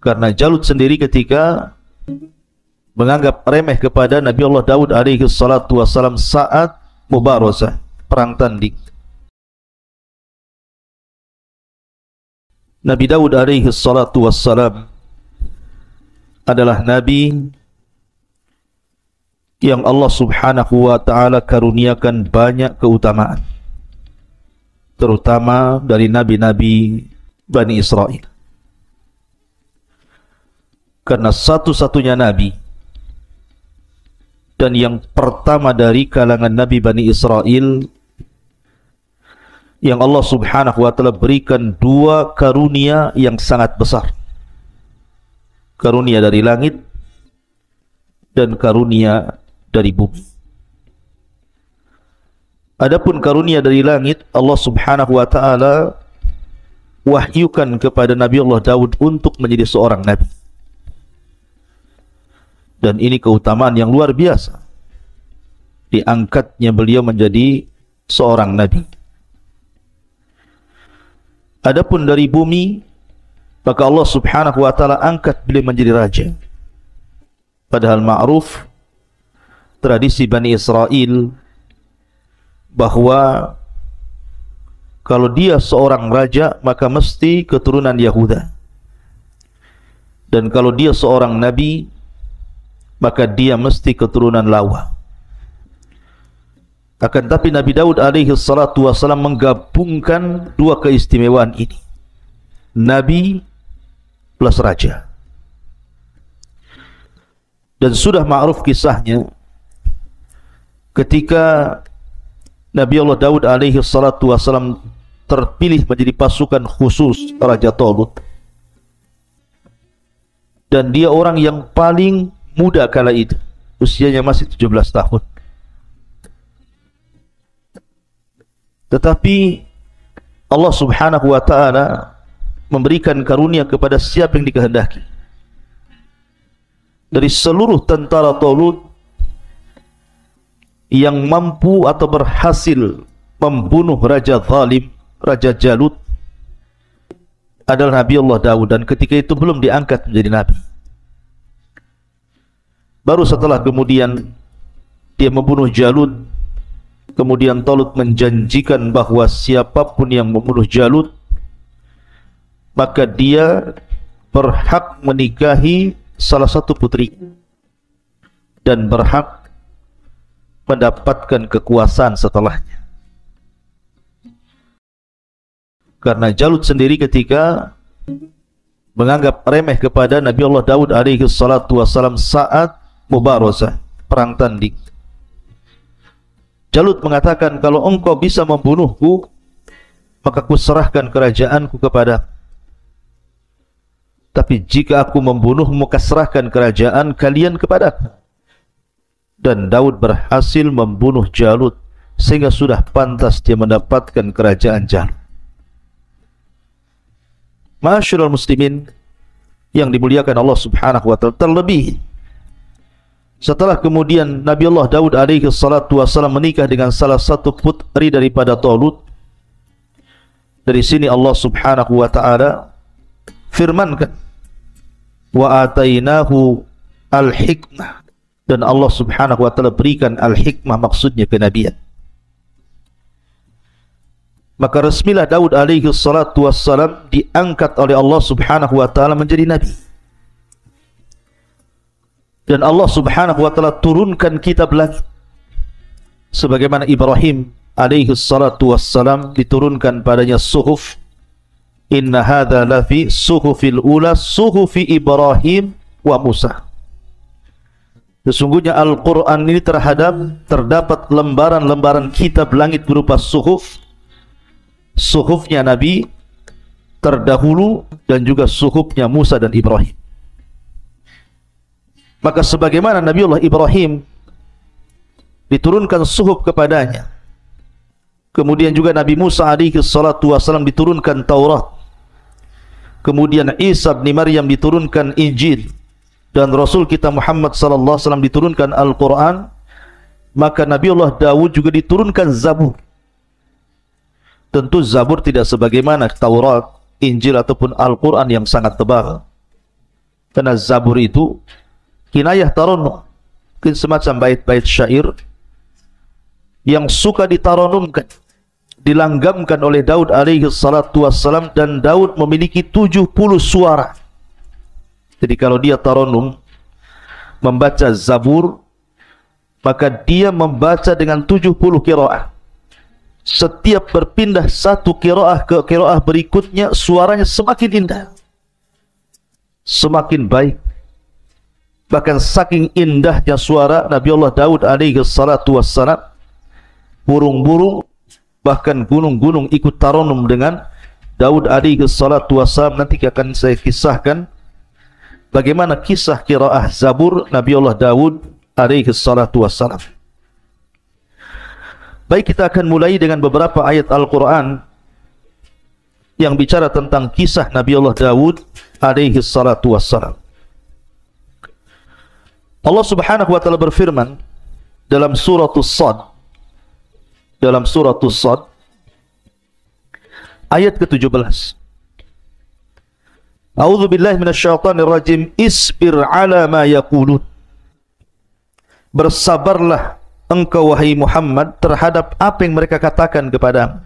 Karena Jalut sendiri ketika menganggap remeh kepada Nabi Allah Daud alaihi salatu wassalam saat mubarazah, perang tanding. Nabi Daud alaihi salatu wassalam adalah Nabi yang Allah subhanahu wa ta'ala karuniakan banyak keutamaan, terutama dari Nabi-Nabi Bani Israel. Karena satu-satunya Nabi dan yang pertama dari kalangan Nabi Bani Israel yang Allah subhanahu wa ta'ala berikan dua karunia yang sangat besar. Karunia dari langit dan karunia dari bumi. Adapun karunia dari langit, Allah subhanahu wa ta'ala wahyukan kepada Nabi Allah Daud untuk menjadi seorang Nabi. Dan ini keutamaan yang luar biasa, diangkatnya beliau menjadi seorang Nabi. Adapun dari bumi, maka Allah subhanahu wa ta'ala angkat beliau menjadi raja. Padahal ma'ruf tradisi Bani Israel bahwa kalau dia seorang raja maka mesti keturunan Yahuda, dan kalau dia seorang nabi maka dia mesti keturunan Lawa. Akan tapi Nabi Daud alaihi salatu wassalam menggabungkan dua keistimewaan ini, nabi plus raja. Dan sudah ma'ruf kisahnya ketika Nabi Allah Daud alaihi salatu wassalam terpilih menjadi pasukan khusus Raja Talut, dan dia orang yang paling muda kala itu, usianya masih 17 tahun. Tetapi Allah subhanahu wa ta'ala memberikan karunia kepada siapa yang dikehendaki. Dari seluruh tentara Talut yang mampu atau berhasil membunuh Raja Zalim, Raja Jalut, adalah Nabi Allah Daud, dan ketika itu belum diangkat menjadi Nabi. Baru setelah kemudian dia membunuh Jalut, kemudian Talut menjanjikan bahwa siapapun yang membunuh Jalut maka dia berhak menikahi salah satu putri dan berhak mendapatkan kekuasaan setelahnya. Karena Jalut sendiri ketika menganggap remeh kepada Nabi Allah Daud alaihi salatu wassalam saat mubarazah, perang tanding, Jalut mengatakan, kalau engkau bisa membunuhku maka ku serahkan kerajaanku kepada. Tapi jika aku membunuhmu maka serahkan kerajaan kalian kepada. Dan Daud berhasil membunuh Jalut sehingga sudah pantas dia mendapatkan kerajaan Jalut. Ma'asyiral muslimin yang dimuliakan Allah subhanahu wa ta'ala, terlebih setelah kemudian Nabi Allah Daud alaihi salatu wassalam menikah dengan salah satu putri daripada Talut. Dari sini Allah subhanahu wa ta'ala firmankan, wa atainahu al-hikmah, dan Allah subhanahu wa ta'ala berikan al-hikmah, maksudnya kenabian. Maka resmilah Daud alaihi salatu wassalam diangkat oleh Allah subhanahu wa ta'ala menjadi nabi. Dan Allah subhanahu wa ta'ala turunkan kitab langit, sebagaimana Ibrahim alaihi salatu wassalam diturunkan padanya suhuf. Inna hadha lafi suhufil ula suhufi Ibrahim wa Musa. Sesungguhnya Al-Quran ini terdapat lembaran-lembaran kitab langit berupa suhuf, suhufnya Nabi terdahulu dan juga suhufnya Musa dan Ibrahim. Maka sebagaimana Nabiullah Ibrahim diturunkan suhuf kepadanya, kemudian juga Nabi Musa alaihi salatu wasallam diturunkan Taurat, kemudian Isa bin Maryam diturunkan Injil, dan Rasul kita Muhammad sallallahu alaihi wasallam diturunkan Al-Quran, maka Nabiullah Daud juga diturunkan Zabur. Tentu Zabur tidak sebagaimana Taurat, Injil ataupun Al-Quran yang sangat tebal, karena Zabur itu kinayah taranum, mungkin semacam bait-bait syair yang suka ditaranumkan, dilanggamkan oleh Daud alaihi salatu wassalam, dan Daud memiliki 70 suara. Jadi kalau dia taranum membaca Zabur, maka dia membaca dengan 70 qiraah. Setiap berpindah satu qiraah ke qiraah berikutnya, suaranya semakin indah, semakin baik. Bahkan saking indahnya suara Nabiullah Daud alaihi salatu wassalam, burung-burung bahkan gunung-gunung ikut taranum dengan Daud alaihi salatu wassalam. Nanti akan saya kisahkan bagaimana kisah qiraah Zabur Nabiullah Daud alaihi salatu wassalam. Baik, kita akan mulai dengan beberapa ayat Al-Quran yang bicara tentang kisah Nabiullah Daud alaihi salatu wassalam. Allah subhanahu wa ta'ala berfirman dalam surah As-Sad, ayat ke-17. A'udzu billahi minasyaitonir rajim. Isbir 'ala ma yaqulun. Bersabarlah engkau wahai Muhammad terhadap apa yang mereka katakan kepadamu.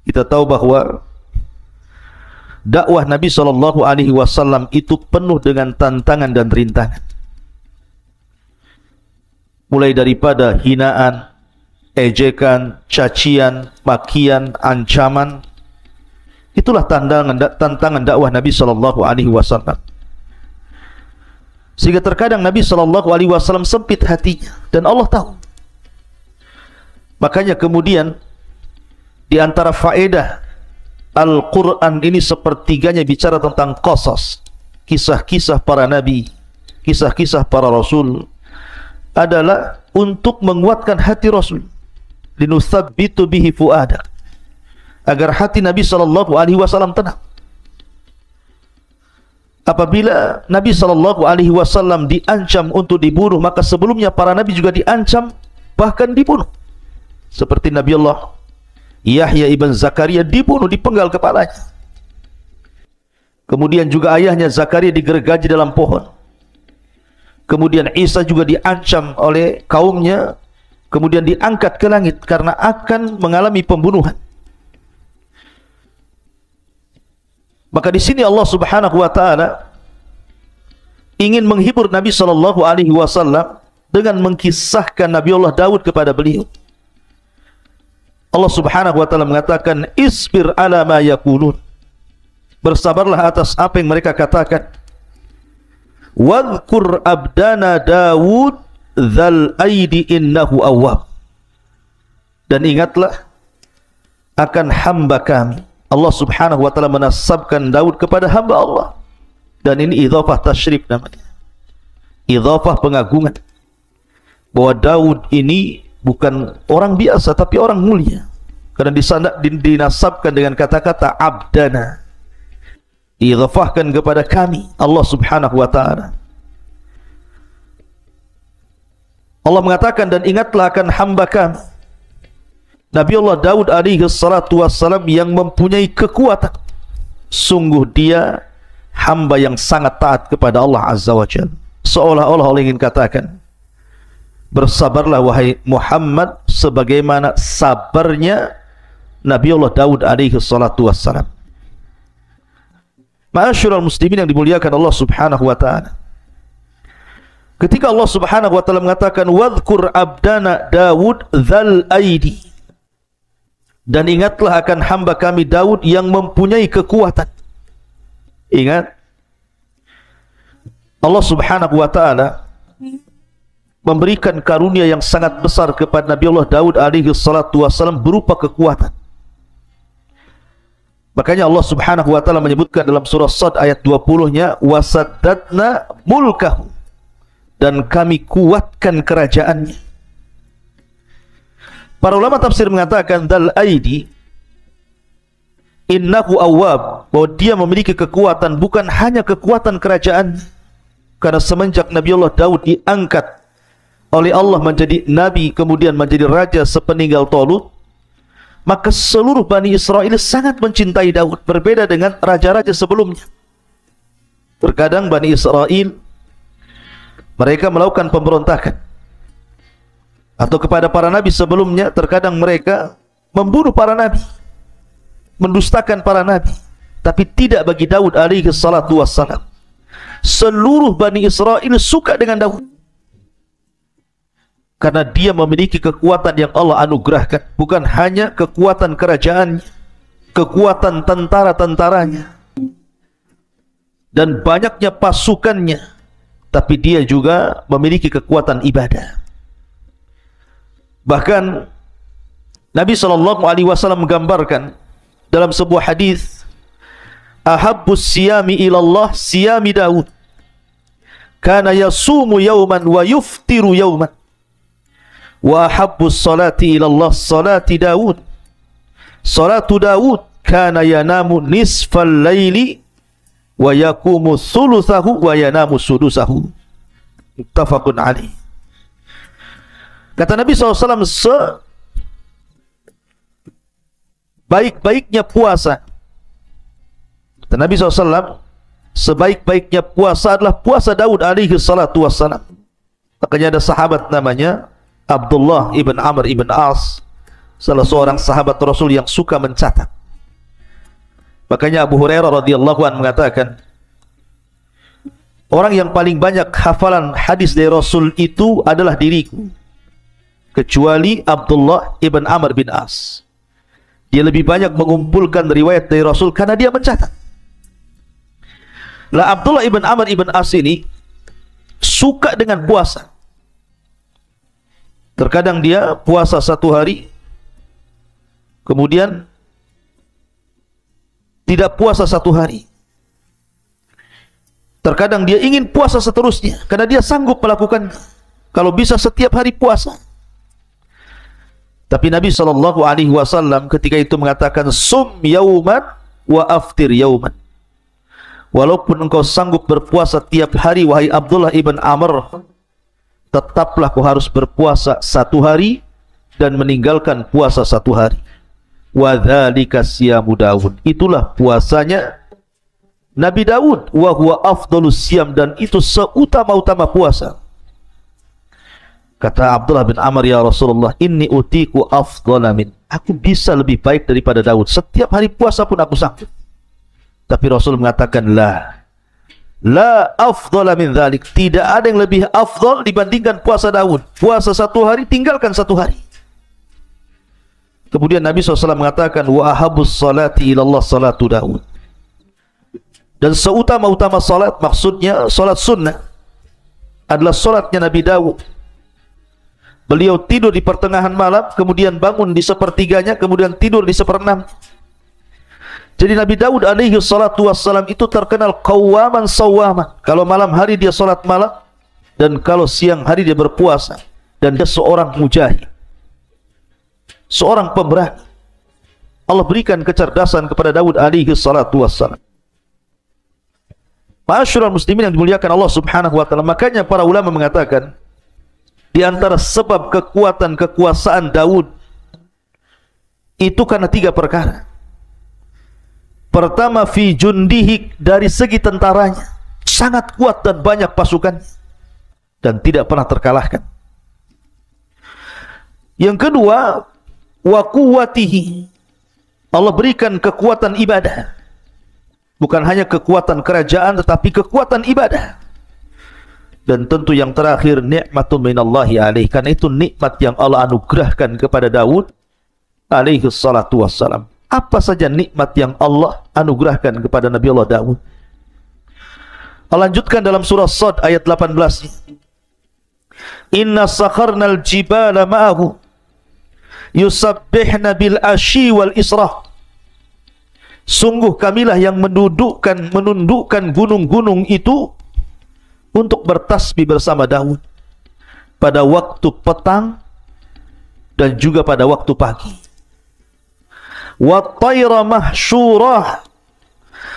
Kita tahu bahwa dakwah Nabi sallallahu alaihi wasallam itu penuh dengan tantangan dan rintangan. Mulai daripada hinaan, ejekan, cacian, makian, ancaman. Itulah tantangan dakwah Nabi sallallahu alaihi wasallam. Sehingga terkadang Nabi sallallahu alaihi wasallam sempit hatinya, dan Allah tahu. Makanya kemudian di antara faedah Al-Quran ini sepertiganya bicara tentang qasas, kisah-kisah para nabi, kisah-kisah para rasul, adalah untuk menguatkan hati Rasul, linuthabbitu bihi fuada, agar hati Nabi sallallahu alaihi wasallam tenang. Apabila Nabi sallallahu alaihi wasallam diancam untuk dibunuh, maka sebelumnya para nabi juga diancam bahkan dibunuh. Seperti Nabi Allah Yahya ibn Zakaria dibunuh, dipenggal kepalanya. Kemudian juga ayahnya Zakaria digergaji dalam pohon. Kemudian Isa juga diancam oleh kaumnya, kemudian diangkat ke langit karena akan mengalami pembunuhan. Maka di sini Allah Subhanahu wa taala ingin menghibur Nabi sallallahu alaihi wasallam dengan mengkisahkan Nabiullah Daud kepada beliau. Allah Subhanahu wa taala mengatakan, isbir ala ma yaqulun. Bersabarlah atas apa yang mereka katakan. Wadhkur abdana Daud dzal aidi innahu awwab. Dan ingatlah akan hamba kami. Allah Subhanahu wa taala menasabkan Daud kepada hamba Allah. Dan ini idhafah tasyrif namanya. Idhafah pengagungan. Bahwa Daud ini bukan orang biasa tapi orang mulia. Karena dinasabkan dengan kata-kata abdana. Idhafahkan kepada kami, Allah Subhanahu wa ta'ala. Allah mengatakan, dan ingatlah akan hamba kami Nabiullah Daud alaihi salatu wassalam yang mempunyai kekuatan. Sungguh dia hamba yang sangat taat kepada Allah Azza wa Jalla. Seolah-olah Allah ingin katakan, bersabarlah wahai Muhammad sebagaimana sabarnya Nabiullah Daud alaihi salatu wassalam. Ma'asyiral muslimin yang dimuliakan Allah Subhanahu wa taala. Ketika Allah Subhanahu wa taala mengatakan wadhkur abdana Daud dzal aidi, dan ingatlah akan hamba kami Daud yang mempunyai kekuatan. Ingat, Allah Subhanahu wa taala memberikan karunia yang sangat besar kepada Nabi Allah Daud alaihi salatu wassalam berupa kekuatan. Makanya Allah Subhanahu wa taala menyebutkan dalam surah Sad ayat 20-nya, wasaddadna mulkahu, dan kami kuatkan kerajaannya. Para ulama tafsir mengatakan dal aidi innahu awwab, bahwa dia memiliki kekuatan bukan hanya kekuatan kerajaan, karena semenjak Nabi Allah Daud diangkat oleh Allah menjadi nabi kemudian menjadi raja sepeninggal Talut, maka seluruh Bani Israel sangat mencintai Daud, berbeda dengan raja-raja sebelumnya. Terkadang Bani Israel mereka melakukan pemberontakan, atau kepada para nabi sebelumnya terkadang mereka membunuh para nabi, mendustakan para nabi. Tapi tidak bagi Daud alaihi salatu wassalam. Seluruh Bani Israel suka dengan Daud, karena dia memiliki kekuatan yang Allah anugerahkan, bukan hanya kekuatan kerajaan, kekuatan tentara-tentaranya dan banyaknya pasukannya, tapi dia juga memiliki kekuatan ibadah. Bahkan Nabi SAW menggambarkan dalam sebuah hadis, ahabbus siyami ilallah siyami Daud, kana yasumu yawman wa yuftiru yawman, wa ahabbus salati ilallah salati Daud, salatu Daud kana yanamu nisfal laili wa yakumu thuluthahu wa yanamu sudusahu. Muttafaqun alaih. Kata Nabi SAW, sebaik-baiknya puasa, kata Nabi SAW, sebaik-baiknya puasa adalah puasa Daud alaihi salatu wassalam. Makanya ada sahabat namanya Abdullah ibn Amr ibn As, salah seorang sahabat Rasul yang suka mencatat. Makanya Abu Hurairah radhiyallahu anhu mengatakan, orang yang paling banyak hafalan hadis dari Rasul itu adalah diriku, kecuali Abdullah ibn Amr bin As. Dia lebih banyak mengumpulkan riwayat dari Rasul karena dia mencatat. Lah Abdullah ibn Amr ibn As ini suka dengan puasa. Terkadang dia puasa satu hari, kemudian tidak puasa satu hari. Terkadang dia ingin puasa seterusnya, karena dia sanggup melakukan, kalau bisa setiap hari puasa. Tapi Nabi SAW ketika itu mengatakan, sum yauman wa aftir yauman. Walaupun engkau sanggup berpuasa tiap hari, wahai Abdullah ibn Amr, tetaplah kau harus berpuasa satu hari dan meninggalkan puasa satu hari. Wa dzalika siyamu Daud, itulah puasanya Nabi Daud. Wa huwa afdhalus siyam, dan itu seutama-utama puasa. Kata Abdullah bin Amr, ya Rasulullah, inni utiku afdhala min, aku bisa lebih baik daripada Daud, setiap hari puasa pun aku sanggup. Tapi Rasul mengatakan, la afdhala min dzalik, tidak ada yang lebih afdal dibandingkan puasa Daud. Puasa satu hari, tinggalkan satu hari. Kemudian Nabi SAW mengatakan, wa ahabus salati ilallah salatu Daud, dan seutama-utama salat, maksudnya salat sunnah, adalah salatnya Nabi Daud. Beliau tidur di pertengahan malam, kemudian bangun di sepertiganya, kemudian tidur di seperenam. Jadi Nabi Daud alaihi salatu wassalam itu terkenal qawwaman sawwaman. Kalau malam hari dia salat malam, dan kalau siang hari dia berpuasa. Dan dia seorang mujahid, seorang pemberani. Allah berikan kecerdasan kepada Daud alaihi salatu wassalam. Ma'asyiral muslimin yang dimuliakan Allah Subhanahu wa taala, makanya para ulama mengatakan, di antara sebab kekuatan kekuasaan Daud itu karena tiga perkara. Pertama, fi jundihi, dari segi tentaranya sangat kuat dan banyak pasukan dan tidak pernah terkalahkan. Yang kedua, wa quwwatihi, Allah berikan kekuatan ibadah. Bukan hanya kekuatan kerajaan, tetapi kekuatan ibadah. Dan tentu yang terakhir, nikmatun minallahi alaih, karena itu nikmat yang Allah anugerahkan kepada Daud alaihi salatu wassalam. Apa saja nikmat yang Allah anugerahkan kepada Nabi Allah Daud? Allah lanjutkan dalam surah Sad ayat 18. Inna sakharnal jibala ma'ahu yusabbihna bil ashi wal israh. Sungguh kamilah yang menundukkan gunung-gunung itu untuk bertasbih bersama Daud pada waktu petang dan juga pada waktu pagi. Wat-tayra mahsyurah,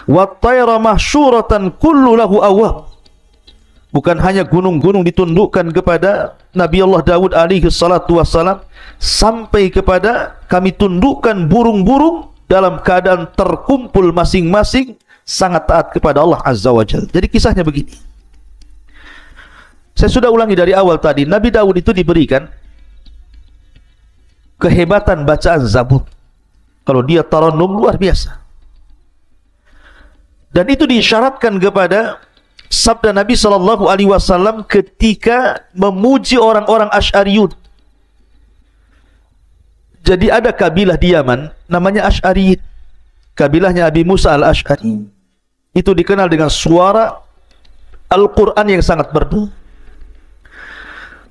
wat-tayra mahsyuratan kullu lahu awwab. Bukan hanya gunung-gunung ditundukkan kepada Nabi Allah Daud alaihi salatu wassalam, sampai kepada kami tundukkan burung-burung dalam keadaan terkumpul masing-masing sangat taat kepada Allah Azza wa Jalla. Jadi kisahnya begini. Saya sudah ulangi dari awal tadi, Nabi Daud itu diberikan kehebatan bacaan Zabur. Kalau dia tarannum luar biasa. Dan itu diisyaratkan kepada sabda Nabi sallallahu alaihi wasallam ketika memuji orang-orang Asy'ariyun. Jadi ada kabilah di Yaman namanya Asy'ariyin. Kabilahnya Abi Musa al-Asy'ari. Itu dikenal dengan suara Al-Quran yang sangat merdu.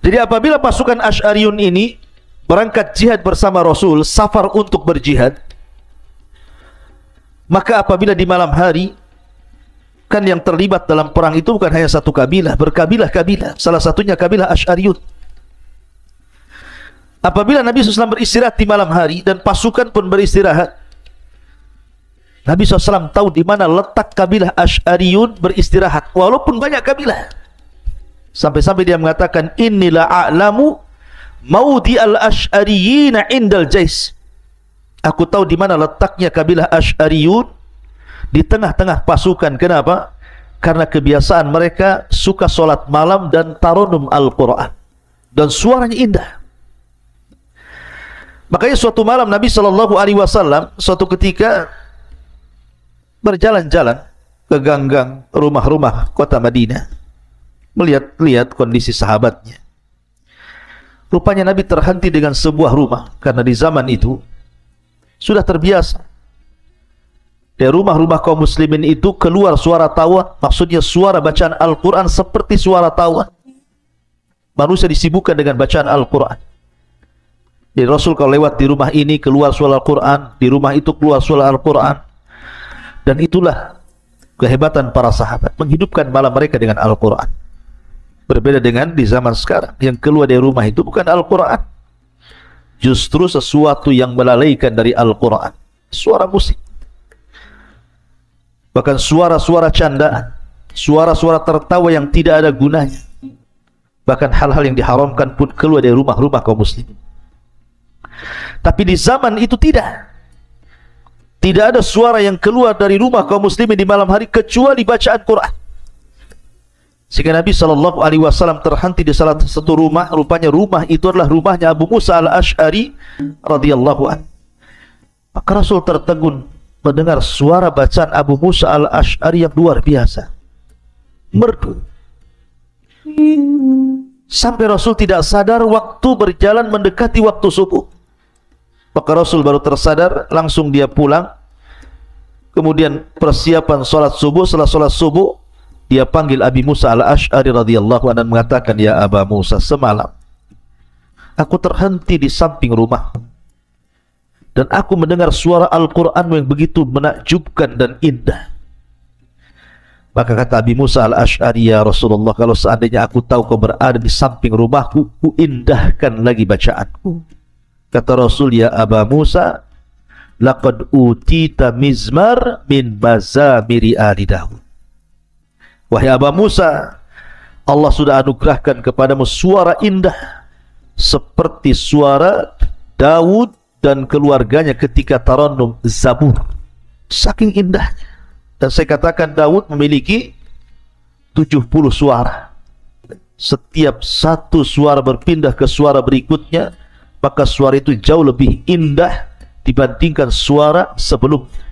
Jadi apabila pasukan Asy'ariyun ini berangkat jihad bersama Rasul, safar untuk berjihad, maka apabila di malam hari, kan yang terlibat dalam perang itu bukan hanya satu kabilah, berkabilah-kabilah. Salah satunya kabilah Asy'ariyun. Apabila Nabi SAW beristirahat di malam hari dan pasukan pun beristirahat, Nabi SAW tahu di mana letak kabilah Asy'ariyun beristirahat, walaupun banyak kabilah. Sampai-sampai dia mengatakan, Innila a'lamu maudi al-Asy'ariyina indal jais. Aku tahu di mana letaknya kabilah Asy'ariyun di tengah-tengah pasukan. Kenapa? Karena kebiasaan mereka suka solat malam dan tarannum Al-Quran, dan suaranya indah. Makanya suatu malam Nabi SAW suatu ketika berjalan-jalan ke ganggang rumah-rumah kota Madinah, melihat-lihat kondisi sahabatnya. Rupanya Nabi terhenti dengan sebuah rumah, karena di zaman itu sudah terbiasa dari rumah-rumah kaum muslimin itu keluar suara tawa, maksudnya suara bacaan Al-Quran seperti suara tawa. Manusia disibukkan dengan bacaan Al-Quran. Jadi Rasul kalau lewat di rumah ini keluar suara Al-Quran, di rumah itu keluar suara Al-Quran. Dan itulah kehebatan para sahabat, menghidupkan malam mereka dengan Al-Quran. Berbeda dengan di zaman sekarang, yang keluar dari rumah itu bukan Al-Quran, justru sesuatu yang melalaikan dari Al-Quran, suara musik, bahkan suara-suara candaan, suara-suara tertawa yang tidak ada gunanya. Bahkan hal-hal yang diharamkan pun keluar dari rumah-rumah kaum muslimin. Tapi di zaman itu tidak ada suara yang keluar dari rumah kaum muslimin di malam hari kecuali bacaan Quran. Sehingga Nabi SAW terhenti di salah satu rumah. Rupanya rumah itu adalah rumahnya Abu Musa al-Asy'ari radhiyallahu anhu. Maka Rasul tertegun mendengar suara bacaan Abu Musa al-Asy'ari yang luar biasa, merdu. Sampai Rasul tidak sadar waktu berjalan mendekati waktu subuh. Maka Rasul baru tersadar, langsung dia pulang. Kemudian persiapan sholat subuh. Setelah sholat subuh, dia panggil Abi Musa al-Asy'ari radhiyallahu anhu dan mengatakan, Ya Aba Musa, semalam aku terhenti di samping rumah dan aku mendengar suara Al-Quran yang begitu menakjubkan dan indah. Maka kata Abi Musa al-Asy'ari, Ya Rasulullah, kalau seandainya aku tahu kau berada di samping rumahku, ku indahkan lagi bacaanku. Kata Rasul, Ya Aba Musa, laqad utita mizmar min mazamiri ali Daud. Wahai Aba Musa, Allah sudah anugerahkan kepadamu suara indah seperti suara Daud dan keluarganya ketika tarannum Zabur. Saking indahnya. Dan saya katakan Daud memiliki 70 suara. Setiap satu suara berpindah ke suara berikutnya, maka suara itu jauh lebih indah dibandingkan suara sebelumnya.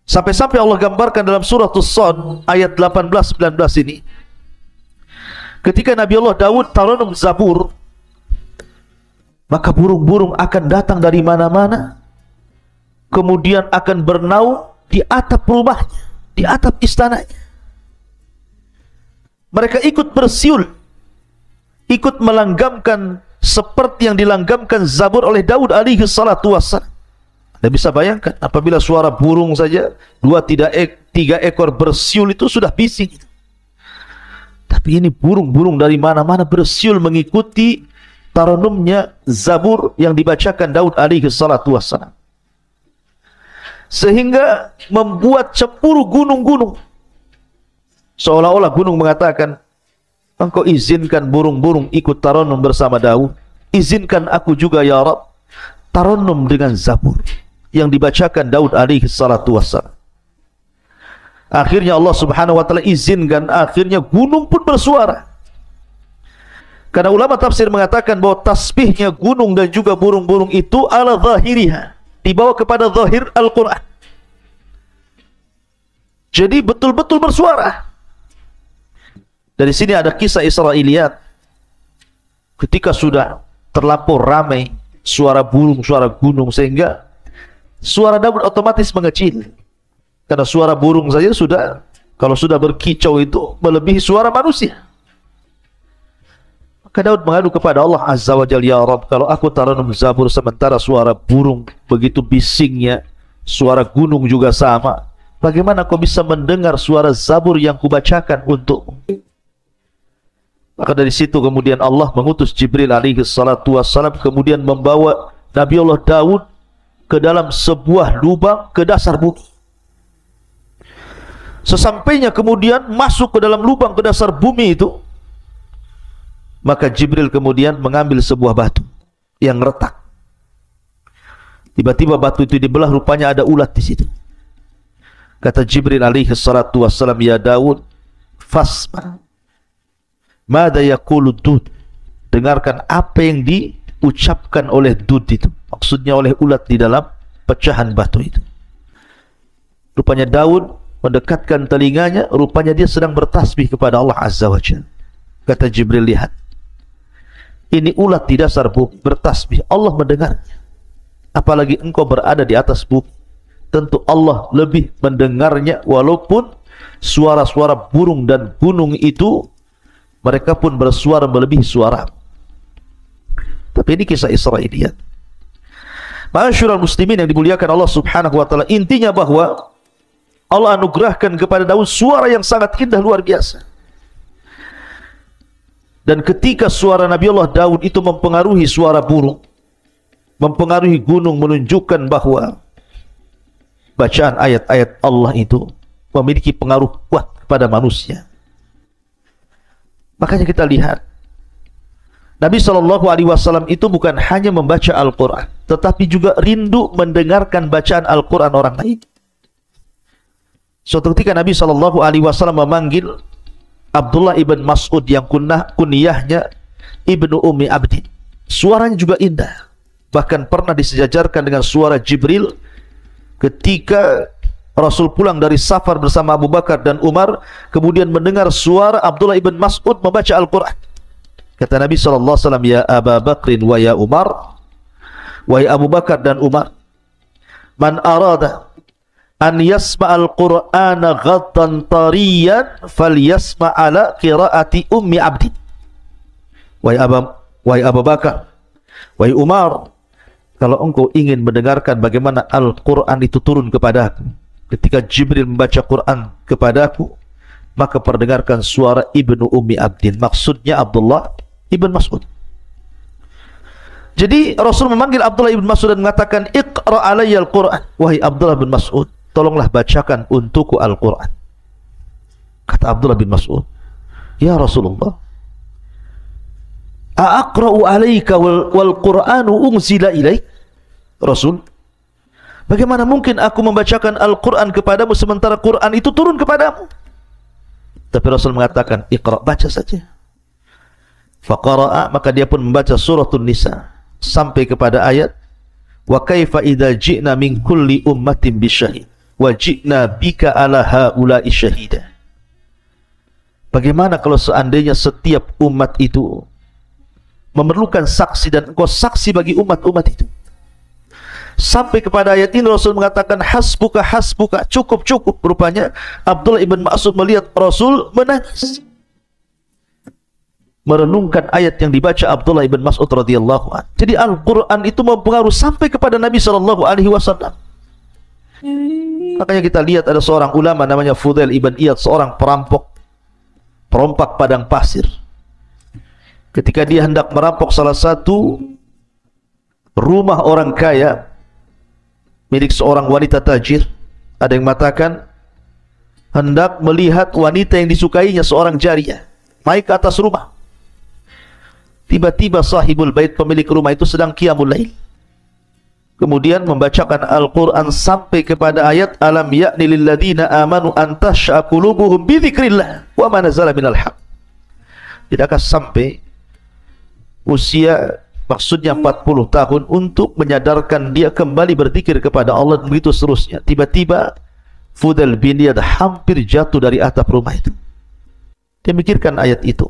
Sampai-sampai Allah gambarkan dalam surah As-Sad ayat 18-19 ini, ketika Nabi Allah Daud tarannum Zabur, maka burung-burung akan datang dari mana-mana, kemudian akan bernaung di atap rumahnya, di atap istananya. Mereka ikut bersiul ikut melanggamkan seperti yang dilanggamkan Zabur oleh Daud alaihi salatu wassalam. Anda bisa bayangkan apabila suara burung saja 2-3 ekor bersiul itu sudah bising. Tapi ini burung-burung dari mana-mana bersiul mengikuti taranumnya Zabur yang dibacakan Daud alaihi salatu wassalam, sehingga membuat cemburu gunung-gunung. Seolah-olah gunung mengatakan, engkau izinkan burung-burung ikut taranum bersama Daud, izinkan aku juga ya Rabb taranum dengan Zabur yang dibacakan Daud alaihi salatu wassalam. Akhirnya Allah subhanahu wa ta'ala izinkan, akhirnya gunung pun bersuara. Karena ulama tafsir mengatakan bahwa tasbihnya gunung dan juga burung-burung itu ala zahiriha, dibawa kepada zahir Al-Quran. Jadi betul-betul bersuara. Dari sini ada kisah Israiliyat. Ketika sudah terlampau ramai suara burung, suara gunung, sehingga suara Daud otomatis mengecil. Karena suara burung saja sudah, kalau sudah berkicau itu melebihi suara manusia. Maka Daud mengadu kepada Allah Azza wa Jalla, ya Rabb, kalau aku taranum Zabur sementara suara burung begitu bisingnya, suara gunung juga sama, bagaimana kau bisa mendengar suara Zabur yang kubacakan untukmu? Maka dari situ kemudian Allah mengutus Jibril alaihi salatu wassalam, kemudian membawa Nabi Allah Daud ke dalam sebuah lubang ke dasar bumi. Sesampainya kemudian masuk ke dalam lubang ke dasar bumi itu, maka Jibril kemudian mengambil sebuah batu yang retak. Tiba-tiba batu itu dibelah, rupanya ada ulat di situ. Kata Jibril alaihi salatu wassalam, ya Daud, fasma mada yaqulu dud, dengarkan apa yang diucapkan oleh dud itu, maksudnya oleh ulat di dalam pecahan batu itu. Rupanya Daud mendekatkan telinganya, rupanya dia sedang bertasbih kepada Allah Azza wa Jalla. Kata Jibril, lihat, ini ulat di dasar bumi bertasbih, Allah mendengarnya. Apalagi engkau berada di atas bumi, tentu Allah lebih mendengarnya. Walaupun suara-suara burung dan gunung itu, mereka pun bersuara melebihi suara. Tapi ini kisah Israiliyat. Ma'asyiral muslimin yang dimuliakan Allah subhanahu wa ta'ala, intinya bahwa Allah anugerahkan kepada Daud suara yang sangat indah, luar biasa. Dan ketika suara Nabi Allah Daud itu mempengaruhi suara burung, mempengaruhi gunung, menunjukkan bahwa bacaan ayat-ayat Allah itu memiliki pengaruh kuat kepada manusia. Makanya kita lihat Nabi SAW itu bukan hanya membaca Al-Quran, tetapi juga rindu mendengarkan bacaan Al-Quran orang lain. Suatu ketika Nabi SAW memanggil Abdullah ibn Mas'ud yang kunyahnya Ibnu Ummi Abdin. Suaranya juga indah, bahkan pernah disejajarkan dengan suara Jibril ketika Rasul pulang dari safar bersama Abu Bakar dan Umar, kemudian mendengar suara Abdullah ibn Mas'ud membaca Al-Quran. Kata Nabi SAW, ya Aba Bakrin wa ya Umar, wahai Abu Bakar dan Umar, man arada an yasma'al Qur'ana ghaddan tariyan falyasma'ala qiraati Ummi Abdin. Wahai Abu Bakar, wahai Umar, kalau engkau ingin mendengarkan bagaimana Al-Quran itu turun kepadaku, ketika Jibril membaca Quran kepadaku, maka perdengarkan suara Ibnu Ummi Abdin, maksudnya Abdullah ibn Mas'ud. Jadi Rasul memanggil Abdullah ibn Mas'ud dan mengatakan, Iqra alayya al-Quran. Wahai Abdullah bin Mas'ud, tolonglah bacakan untukku Al-Quran. Kata Abdullah bin Mas'ud, ya Rasulullah, a'aqra'u alayka wal Qur'anu unzila ilaik. Rasul, bagaimana mungkin aku membacakan Al-Quran kepadamu sementara Quran itu turun kepadamu? Tapi Rasul mengatakan, Iqra, baca saja. Faqara'a, maka dia pun membaca suratul Nisa sampai kepada ayat, wa kaifa idza ji'na min kulli ummatin bisyahid wa ji'na bika ala haula'i syahida. Bagaimana kalau seandainya setiap umat itu memerlukan saksi dan engkau saksi bagi umat-umat itu? Sampai kepada ayat ini Rasul mengatakan, hasbuka hasbuka, cukup cukup. Rupanya Abdullah ibn Mas'ud melihat Rasul menangis. merenungkan ayat yang dibaca Abdullah ibn Mas'ud radhiyallahu anhu. Jadi Al-Quran itu mempengaruhi sampai kepada Nabi sallallahu alaihi wasallam. Makanya kita lihat ada seorang ulama namanya Fudail ibn Iyad, seorang perompak padang pasir. Ketika dia hendak merampok salah satu rumah orang kaya milik seorang wanita tajir, ada yang mengatakan hendak melihat wanita yang disukainya seorang jariyah naik ke atas rumah. Tiba-tiba sahibul bait, pemilik rumah itu sedang qiyamul lail, kemudian membacakan Al-Quran sampai kepada ayat alam ya'ni lilladzina amanu an tash'a qulubuhum bi dzikrillah wa ma nazala minal haq. Tidakkah sampai usia maksudnya 40 tahun untuk menyadarkan dia kembali berzikir kepada Allah, dan begitu seterusnya. Tiba-tiba Fudail bin Iyad hampir jatuh dari atap rumah itu. Dia mikirkan ayat itu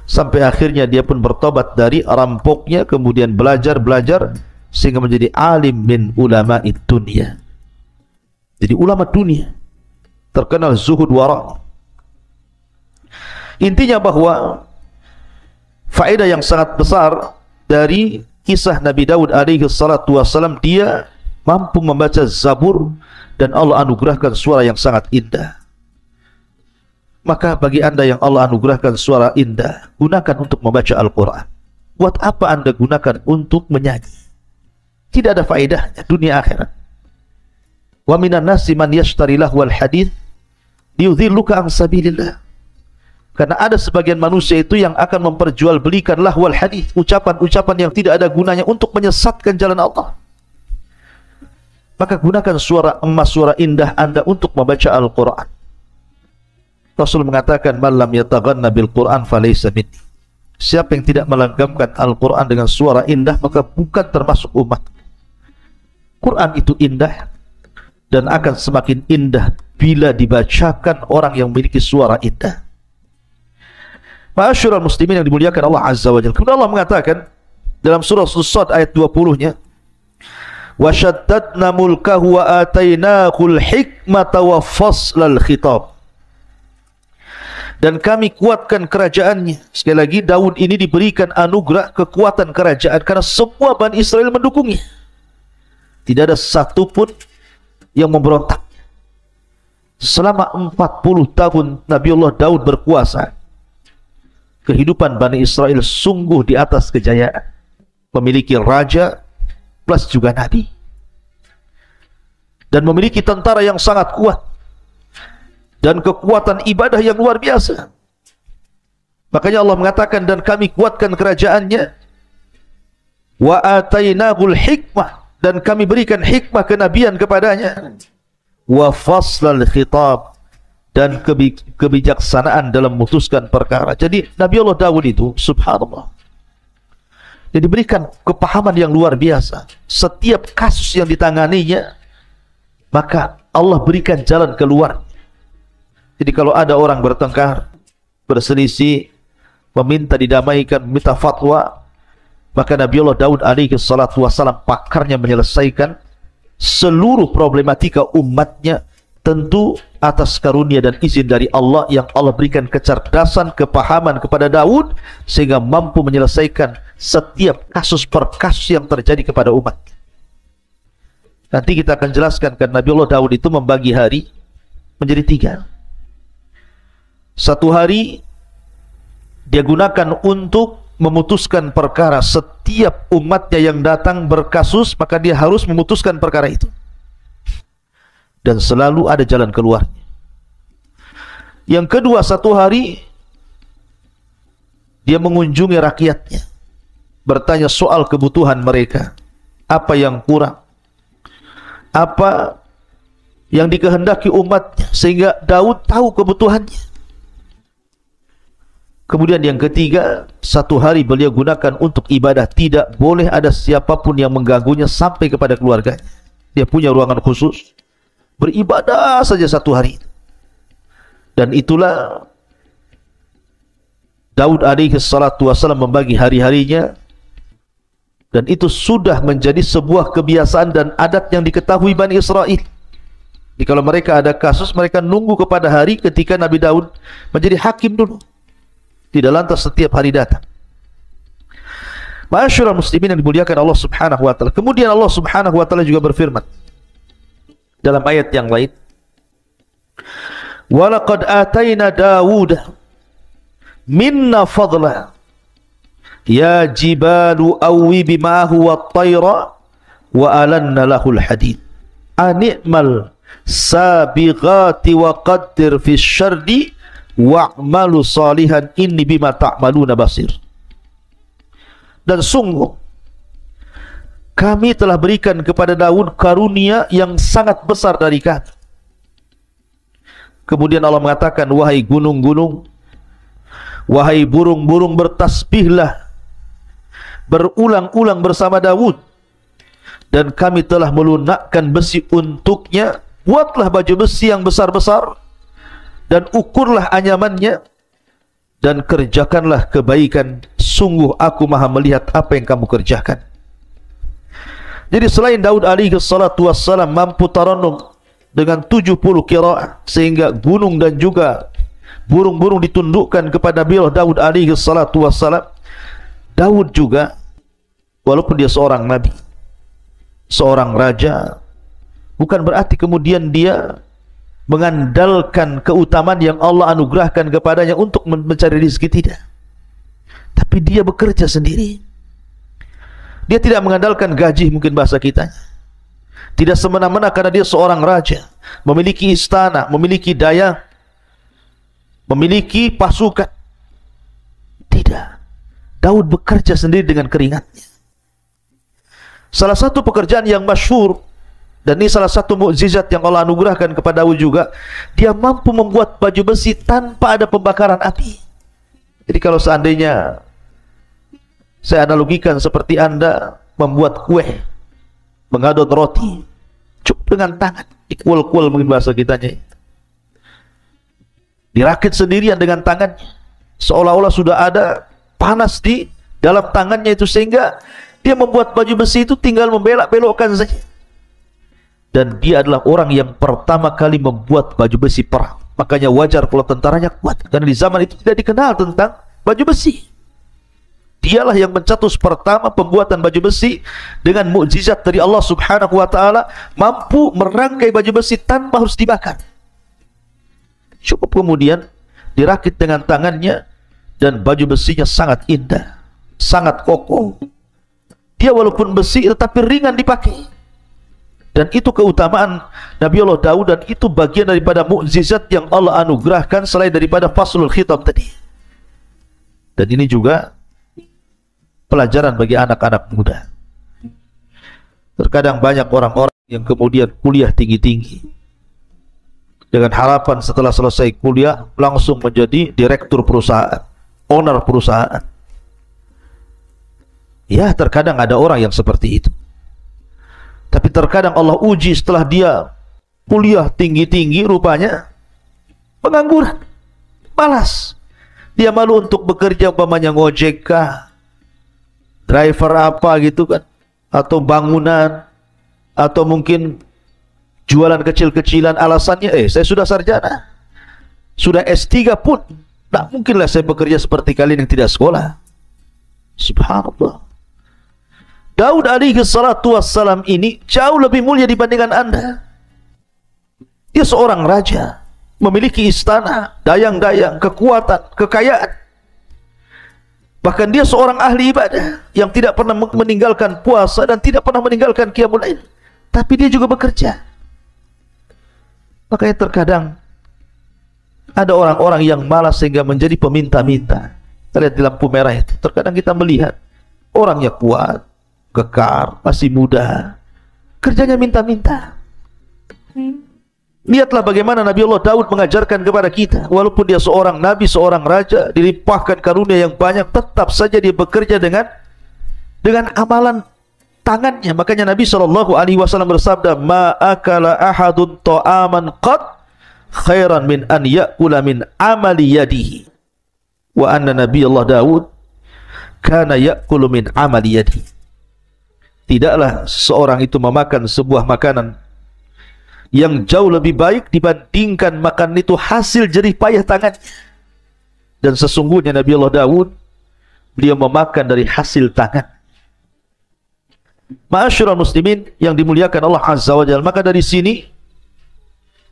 sampai akhirnya dia pun bertobat dari rampoknya, kemudian belajar sehingga menjadi alim min ulama'id dunia. Jadi ulama dunia, terkenal zuhud wara. Intinya bahwa faedah yang sangat besar dari kisah Nabi Daud alaihi salatu wassalam, dia mampu membaca Zabur dan Allah anugerahkan suara yang sangat indah. Maka bagi anda yang Allah anugerahkan suara indah, gunakan untuk membaca Al-Quran. Buat apa anda gunakan untuk menyanyi? Tidak ada faedahnya dunia akhirat. Wa minan nasi man yashtari lahwal hadits liyudhilluka an sabilillah. Karena ada sebagian manusia itu yang akan memperjualbelikan lahwal hadits, ucapan-ucapan yang tidak ada gunanya untuk menyesatkan jalan Allah. Maka gunakan suara emas, suara indah anda untuk membaca Al-Quran. Rasul mengatakan man lam yataghanna bil Quran falaysa minni. Siapa yang tidak melengkapkan Al-Quran dengan suara indah, maka bukan termasuk umat. Quran itu indah dan akan semakin indah bila dibacakan orang yang memiliki suara indah. Ma'asyiral muslimin yang dimuliakan Allah Azza wa Jalla. Kemudian Allah mengatakan dalam surah As-Sad ayat 20-nya, wa shaddadna mulkahu wa atainahul hikmata wa faslal khitab. Dan kami kuatkan kerajaannya. Sekali lagi, Daud ini diberikan anugerah kekuatan kerajaan karena semua Bani Israel mendukungnya. Tidak ada satupun yang memberontak. Selama 40 tahun Nabiullah Daud berkuasa, kehidupan Bani Israel sungguh di atas kejayaan. Memiliki raja plus juga nabi, dan memiliki tentara yang sangat kuat dan kekuatan ibadah yang luar biasa. Makanya Allah mengatakan dan kami kuatkan kerajaannya, wa atainahul hikmah, dan kami berikan hikmah kenabian kepadanya, wa faslal khitab, dan kebijaksanaan dalam memutuskan perkara. Jadi Nabi Allah Daud itu subhanallah, dia diberikan kepahaman yang luar biasa. Setiap kasus yang ditanganinya, maka Allah berikan jalan keluar. Jadi kalau ada orang bertengkar, berselisih, meminta didamaikan, meminta fatwa, maka Nabi Allah Daud alaihi salatu wassalam pakarnya menyelesaikan seluruh problematika umatnya, tentu atas karunia dan izin dari Allah yang Allah berikan kecerdasan, kepahaman kepada Daud sehingga mampu menyelesaikan setiap kasus per kasus yang terjadi kepada umat. Nanti kita akan jelaskan kan Nabi Allah Daud itu membagi hari menjadi 3. Satu hari dia gunakan untuk memutuskan perkara. Setiap umatnya yang datang berkasus, maka dia harus memutuskan perkara itu, dan selalu ada jalan keluarnya. Yang kedua, satu hari dia mengunjungi rakyatnya, bertanya soal kebutuhan mereka, apa yang kurang, apa yang dikehendaki umatnya, sehingga Daud tahu kebutuhannya. Kemudian yang ketiga, satu hari beliau gunakan untuk ibadah. Tidak boleh ada siapapun yang mengganggunya sampai kepada keluarganya. Dia punya ruangan khusus, beribadah saja satu hari. Dan itulah Daud alaihi salatu wassalam membagi hari-harinya, dan itu sudah menjadi sebuah kebiasaan dan adat yang diketahui Bani Israel. Jadi kalau mereka ada kasus, mereka nunggu kepada hari ketika Nabi Daud menjadi hakim dulu. tidak lantas setiap hari datang. Ma'asyiral muslimin yang dimuliakan Allah Subhanahu wa taala. Kemudian Allah Subhanahu wa taala juga berfirman dalam ayat yang lain, "Wa laqad atayna Dawuda minna fadla ya jibalu awwibi ma'ahu wat-tayra wa alanna lahul hadid ani'mal sabighati wa qaddir fi syardi wa'malu salihan inni bima ta'maluna basir." Dan sungguh kami telah berikan kepada Daud karunia yang sangat besar dari kami. Kemudian Allah mengatakan, wahai gunung-gunung, wahai burung-burung, bertasbihlah berulang-ulang bersama Daud, dan kami telah melunakkan besi untuknya. Buatlah baju besi yang besar-besar dan ukurlah anyamannya, dan kerjakanlah kebaikan. Sungguh aku maha melihat apa yang kamu kerjakan. Jadi selain Daud alaihi salatu wassalam mampu tarannum dengan 70 qiraah, sehingga gunung dan juga burung-burung ditundukkan kepada Nabi Daud alaihi salatu wassalam, Daud juga, walaupun dia seorang nabi, seorang raja, bukan berarti kemudian dia mengandalkan keutamaan yang Allah anugerahkan kepadanya untuk mencari rezeki, tidak. Tapi dia bekerja sendiri. Dia tidak mengandalkan gaji, mungkin bahasa kita, tidak semena-mena karena dia seorang raja, memiliki istana, memiliki daya, memiliki pasukan. Tidak. Daud bekerja sendiri dengan keringatnya. Salah satu pekerjaan yang masyhur, dan ini salah satu mukjizat yang Allah anugerahkan kepada Daud juga, dia mampu membuat baju besi tanpa ada pembakaran api. Jadi kalau seandainya saya analogikan seperti Anda membuat kue, mengadon roti, cukup dengan tangan, dikuel-kuel mungkin bahasa kitanya, dirakit sendirian dengan tangannya, seolah-olah sudah ada panas di dalam tangannya itu, sehingga dia membuat baju besi itu tinggal membelok-belokkan saja. Dan dia adalah orang yang pertama kali membuat baju besi perang. Makanya wajar kalau tentaranya kuat, karena di zaman itu tidak dikenal tentang baju besi. Dialah yang mencetus pertama pembuatan baju besi dengan mukjizat dari Allah Subhanahu wa taala, mampu merangkai baju besi tanpa harus dibakar. Cukup kemudian dirakit dengan tangannya, dan baju besinya sangat indah, sangat kokoh. Dia walaupun besi tetapi ringan dipakai. Dan itu keutamaan Nabi Allah Daud, dan itu bagian daripada mukjizat yang Allah anugerahkan selain daripada faslul khitab tadi. Dan ini juga pelajaran bagi anak-anak muda. Terkadang banyak orang-orang yang kemudian kuliah tinggi-tinggi dengan harapan setelah selesai kuliah langsung menjadi direktur perusahaan, owner perusahaan. Ya, terkadang ada orang yang seperti itu. Tapi terkadang Allah uji setelah dia kuliah tinggi-tinggi, rupanya pengangguran, malas. Dia malu untuk bekerja, umpamanya ngojek kah, driver apa gitu kan, atau bangunan, atau mungkin jualan kecil-kecilan. Alasannya, saya sudah sarjana, sudah S3 pun, tak mungkinlah saya bekerja seperti kalian yang tidak sekolah. Subhanallah. Daud alaihi salatu wassalam ini jauh lebih mulia dibandingkan Anda. Dia seorang raja, memiliki istana, dayang-dayang, kekuatan, kekayaan. Bahkan dia seorang ahli ibadah yang tidak pernah meninggalkan puasa dan tidak pernah meninggalkan qiyamul lail. Tapi dia juga bekerja. Makanya terkadang ada orang-orang yang malas sehingga menjadi peminta-minta. Kita lihat di lampu merah itu, terkadang kita melihat orangnya kuat, kekar, masih muda, kerjanya minta-minta. Lihatlah bagaimana Nabi Allah Daud mengajarkan kepada kita, walaupun dia seorang nabi, seorang raja, dilimpahkan karunia yang banyak, tetap saja dia bekerja dengan amalan tangannya. Makanya Nabi SAW bersabda, ma akala ahadun ta'aman qad khairan min an ya'kula min amali yadihi, wa anna Nabi Allah Daud kana ya'kulu min amali yadihi. Tidaklah seorang itu memakan sebuah makanan yang jauh lebih baik dibandingkan makan itu hasil jerih payah tangannya. Dan sesungguhnya Nabi Allah Daud, beliau memakan dari hasil tangan. Ma'asyiral muslimin yang dimuliakan Allah Azza wa Jalla, maka dari sini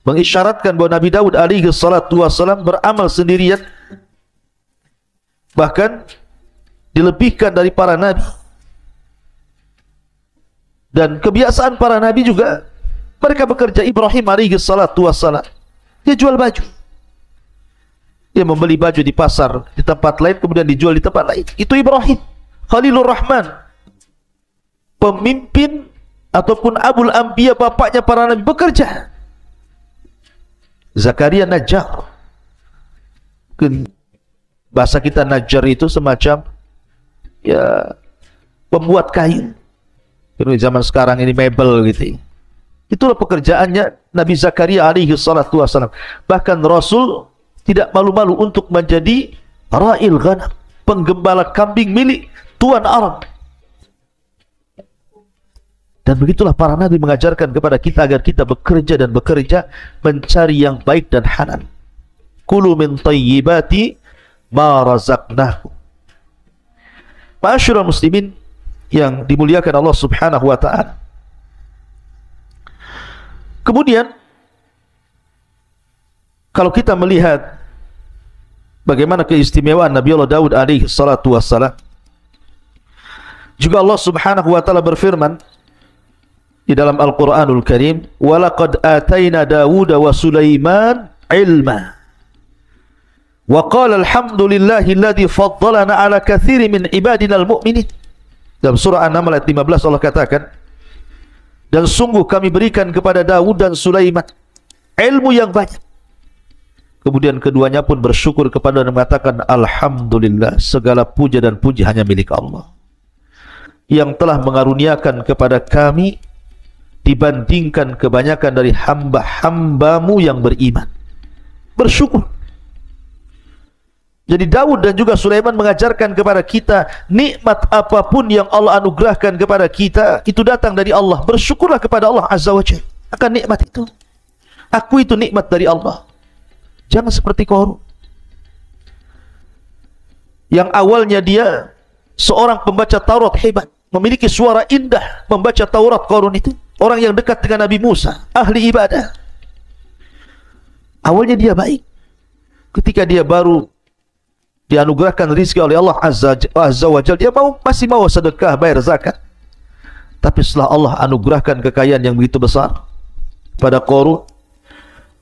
mengisyaratkan bahwa Nabi Daud alaihi salatu wassalam beramal sendirian, bahkan dilebihkan dari para nabi. Dan kebiasaan para nabi juga, mereka bekerja. Ibrahim alaihi salatu wassalam, dia jual baju. Dia membeli baju di pasar di tempat lain, kemudian dijual di tempat lain. Itu Ibrahim Khalilur Rahman, pemimpin ataupun Abul Anbiya, bapaknya para nabi, bekerja. Zakaria Najjar, bahasa kita Najjar itu semacam ya pembuat kayu. Di zaman sekarang ini mebel gitu. Itulah pekerjaannya Nabi Zakaria alaihi salatu wassalam. Bahkan Rasul tidak malu-malu untuk menjadi ra'il ghanam, penggembala kambing milik tuan Arab. Dan begitulah para nabi mengajarkan kepada kita agar kita bekerja dan bekerja mencari yang baik dan halal. Kulu min tayyibati ma razaqnakum. Ma'asyiral muslimin yang dimuliakan Allah Subhanahu wa taala. Kemudian kalau kita melihat bagaimana keistimewaan Nabi Allah Daud alaihi salatu wassalam, juga Allah Subhanahu wa taala berfirman di dalam Al-Qur'anul Karim, "Wa laqad atayna Dawuda wa Sulaiman ilma. Wa qala alhamdulillahi alladhi faddalana ala katsiri min ibadina al-mu'minin." Dalam surah An-Naml ayat 15 Allah katakan, dan sungguh kami berikan kepada Daud dan Sulaiman ilmu yang banyak. Kemudian keduanya pun bersyukur kepada dan mengatakan, alhamdulillah, segala puja dan puji hanya milik Allah yang telah mengaruniakan kepada kami dibandingkan kebanyakan dari hamba-hambamu yang beriman. Bersyukur. Jadi Daud dan juga Sulaiman mengajarkan kepada kita, nikmat apapun yang Allah anugerahkan kepada kita, itu datang dari Allah. Bersyukurlah kepada Allah Azza wa Jalla akan nikmat itu. Aku itu nikmat dari Allah. Jangan seperti Qarun, yang awalnya dia seorang pembaca Taurat hebat, memiliki suara indah membaca Taurat. Qarun itu orang yang dekat dengan Nabi Musa, ahli ibadah. Awalnya dia baik. Ketika dia baru dianugerahkan rezeki oleh Allah Azza wa Jalla, dia masih mau sedekah, bayar zakat. Tapi setelah Allah anugerahkan kekayaan yang begitu besar pada Qarun,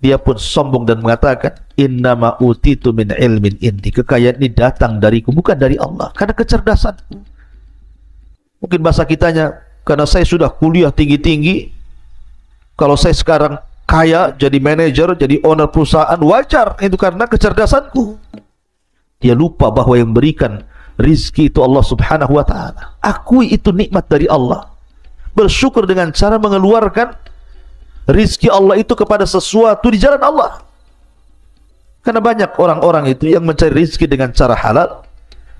dia pun sombong dan mengatakan, innama utitu min ilmin indi. Kekayaan ini datang dariku, bukan dari Allah, karena kecerdasanku. Mungkin bahasa kitanya, karena saya sudah kuliah tinggi-tinggi, kalau saya sekarang kaya, jadi manajer, jadi owner perusahaan, wajar, itu karena kecerdasanku. Dia lupa bahwa yang berikan rizki itu Allah Subhanahu wa ta'ala. Akui itu nikmat dari Allah. Bersyukur dengan cara mengeluarkan rizki Allah itu kepada sesuatu di jalan Allah. Karena banyak orang-orang itu yang mencari rizki dengan cara halal,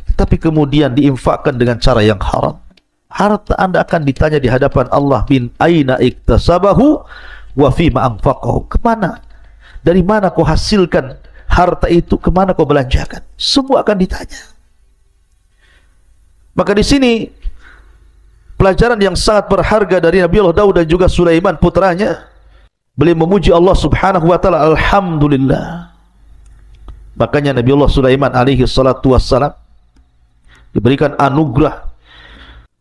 tetapi kemudian diinfakkan dengan cara yang haram. Harta Anda akan ditanya di hadapan Allah, bin aina iktasabahu wa fima anfaqahu. Kemana? Dari mana kau hasilkan harta itu, kemana kau belanjakan? Semua akan ditanya. Maka di sini pelajaran yang sangat berharga dari Nabi Allah Daud dan juga Sulaiman putranya. Beliau memuji Allah Subhanahu wa ta'ala, alhamdulillah. Makanya Nabi Allah Sulaiman alaihi salatu wassalam diberikan anugerah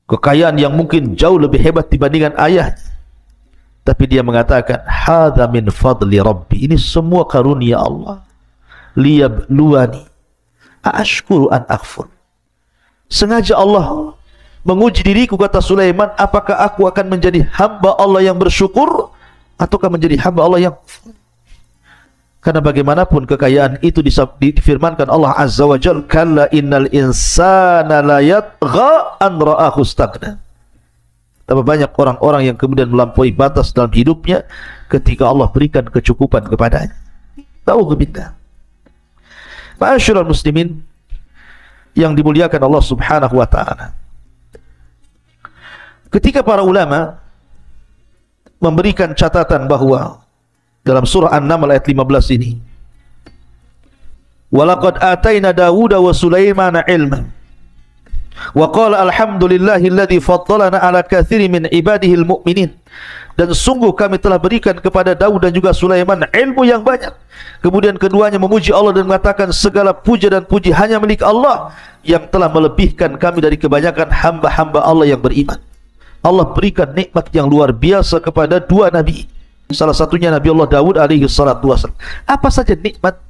kekayaan yang mungkin jauh lebih hebat dibandingkan ayahnya. Tapi dia mengatakan, hadza min fadli rabbi. Ini semua karunia Allah. Liyabluwani aashkuru an akfur. Sengaja Allah menguji diriku, kata Sulaiman, apakah aku akan menjadi hamba Allah yang bersyukur ataukah menjadi hamba Allah yang kufur. Karena bagaimanapun kekayaan itu difirmankan Allah Azza wa Jalla, kalla innal insana la yatgha an ra'ahu istaghna. Tapi banyak orang-orang yang kemudian melampaui batas dalam hidupnya ketika Allah berikan kecukupan kepadanya. Ta'udzubillah. Ma'asyiral muslimin yang dimuliakan Allah Subhanahu wa ta'ala, ketika para ulama memberikan catatan bahwa dalam surah An-Naml ayat 15 ini Walaqad atayna Dawuda wa Sulaimana ilman. Wa qala alhamdulillahilladzi faddalana ala katsirin min ibadihil mu'minin. Dan sungguh kami telah berikan kepada Daud dan juga Sulaiman ilmu yang banyak. Kemudian keduanya memuji Allah dan mengatakan segala puja dan puji hanya milik Allah yang telah melebihkan kami dari kebanyakan hamba-hamba Allah yang beriman. Allah berikan nikmat yang luar biasa kepada dua nabi. Salah satunya Nabi Allah Daud alaihi salatu wasallam. Apa saja nikmat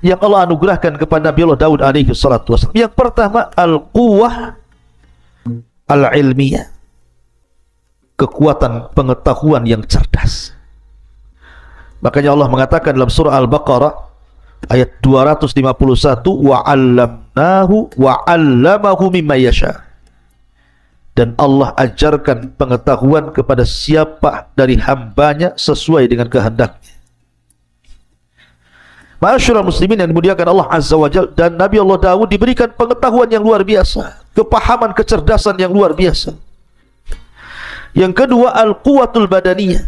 yang Allah anugerahkan kepada Nabi Allah Daud alaihi salatu wasallam? Yang pertama, al-quwwah al-ilmiyah, kekuatan pengetahuan yang cerdas. Makanya Allah mengatakan dalam surah Al-Baqarah ayat 251, wa 'allamnahu wa 'allamahu mimma yasha. Dan Allah ajarkan pengetahuan kepada siapa dari hambanya sesuai dengan kehendaknya. Ma'asyiral muslimin yang dimuliakan Allah Azza wa Jalla, dan Nabi Allah Daud diberikan pengetahuan yang luar biasa, kepahaman, kecerdasan yang luar biasa. Yang kedua, al-quwatul badaniyah.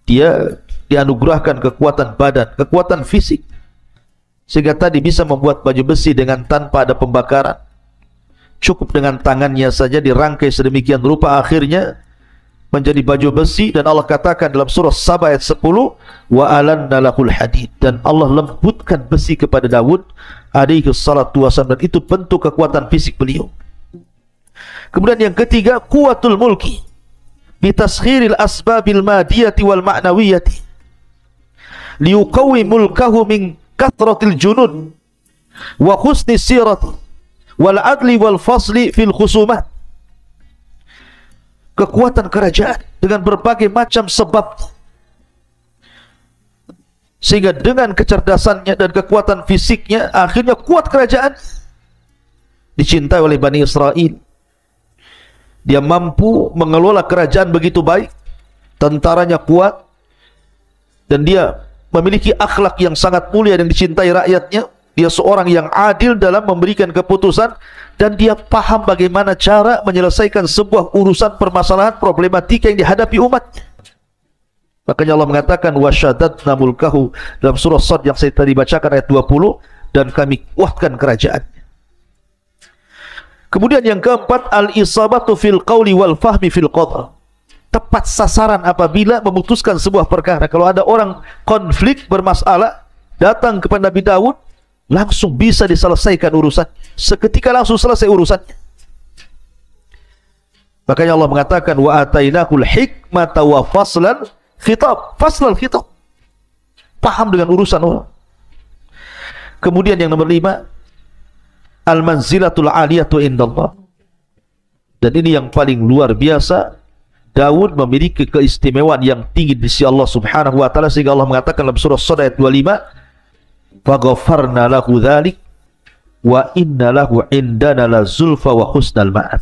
Dia dianugerahkan kekuatan badan, kekuatan fisik, sehingga tadi bisa membuat baju besi dengan tanpa ada pembakaran. Cukup dengan tangannya saja dirangkai sedemikian rupa, akhirnya menjadi baju besi. Dan Allah katakan dalam surah Saba ayat 10, wa alanna lahul hadid, dan Allah lembutkan besi kepada Daud alaihi salatu wasallam, dan itu bentuk kekuatan fisik beliau. Kemudian yang ketiga, kuwatul mulki bitaskhiril asbabil madiyati wal ma'nawiyati liuqawi mulkahu min kathratil junud wa husni sirati wal adli wal fasli fil khusumat. Kekuatan kerajaan dengan berbagai macam sebab, sehingga dengan kecerdasannya dan kekuatan fisiknya akhirnya kuat kerajaan, dicintai oleh Bani Israel. Dia mampu mengelola kerajaan begitu baik, tentaranya kuat, dan dia memiliki akhlak yang sangat mulia dan dicintai rakyatnya. Dia seorang yang adil dalam memberikan keputusan, dan dia paham bagaimana cara menyelesaikan sebuah urusan permasalahan problematika yang dihadapi umatnya. Makanya Allah mengatakan wasyadadna mulkahu dalam surah Sad yang saya tadi bacakan ayat 20, dan kami kuatkan kerajaannya. Kemudian yang keempat, al-isabatu fil qawli wal fahmi fil qadar. Tepat sasaran apabila memutuskan sebuah perkara. Kalau ada orang konflik bermasalah, datang kepada Nabi Daud, langsung bisa diselesaikan urusan, seketika langsung selesai urusannya. Makanya Allah mengatakan wa atainakul hikmata wa faslal khitab. Faslal khitab, paham dengan urusan orang. Kemudian yang nomor 5, al-manzilatul aliyatu indallah. Dan ini yang paling luar biasa, Daud memiliki keistimewaan yang tinggi di sisi Allah Subhanahu wa taala, sehingga Allah mengatakan dalam surah Sad ayat 25, faghafarna lahu dzalik wa inna lahu indana la zulfa wa husnal ma'af.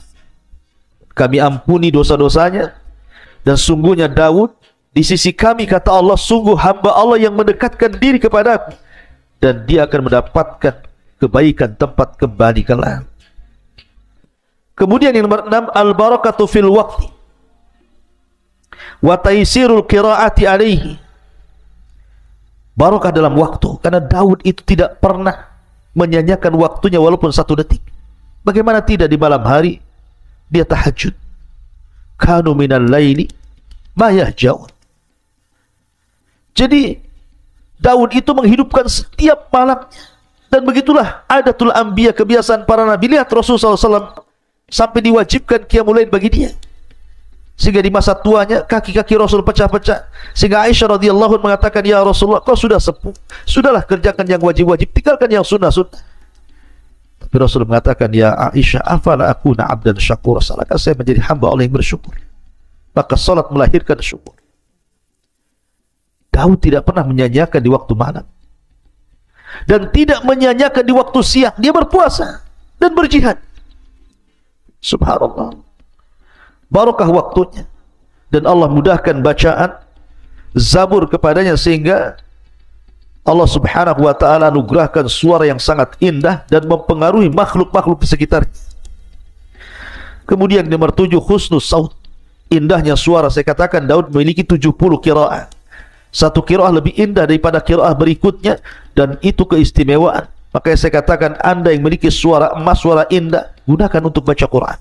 Kami ampuni dosa-dosanya, dan sungguhnya Daud di sisi kami, kata Allah, sungguh hamba Allah yang mendekatkan diri kepadaku, dan dia akan mendapatkan kebaikan tempat kembali kelak. Kemudian yang nomor 6, al-barakatu fil waqti wa taysirul qiraati alaihi. Barakah dalam waktu, karena Daud itu tidak pernah menyanyiakan waktunya walaupun 1 detik. Bagaimana tidak di malam hari dia tahajud. Kanu minal laili ma yahjaun. Jadi Daud itu menghidupkan setiap malamnya, dan begitulah adatul anbiya, kebiasaan para nabi. Lihat Rasulullah SAW sampai diwajibkan qiyamul lail bagi dia, sehingga di masa tuanya kaki-kaki Rasul pecah-pecah, sehingga Aisyah radhiyallahu anha mengatakan, ya Rasulullah, kau sudah sepuh, sudahlah kerjakan yang wajib-wajib, tinggalkan yang sunnah-sunnah. Tapi Rasul mengatakan, ya Aisyah, afala akuna abdan syakur, salahkah saya menjadi hamba Allah yang bersyukur? Maka salat melahirkan syukur. Daud tidak pernah menyanyiakan di waktu malam, dan tidak menyanyiakan di waktu siang. Dia berpuasa dan berjihad. Subhanallah, barakah waktunya, dan Allah mudahkan bacaan Zabur kepadanya, sehingga Allah Subhanahu wa ta'ala anugerahkan suara yang sangat indah dan mempengaruhi makhluk-makhluk di sekitarnya. Kemudian nomor 7, husnus saut, indahnya suara. Saya katakan Daud memiliki 70 qiraat. Satu qiraah lebih indah daripada qiraah berikutnya, dan itu keistimewaan. Makanya saya katakan, Anda yang memiliki suara emas, suara indah, gunakan untuk baca Quran.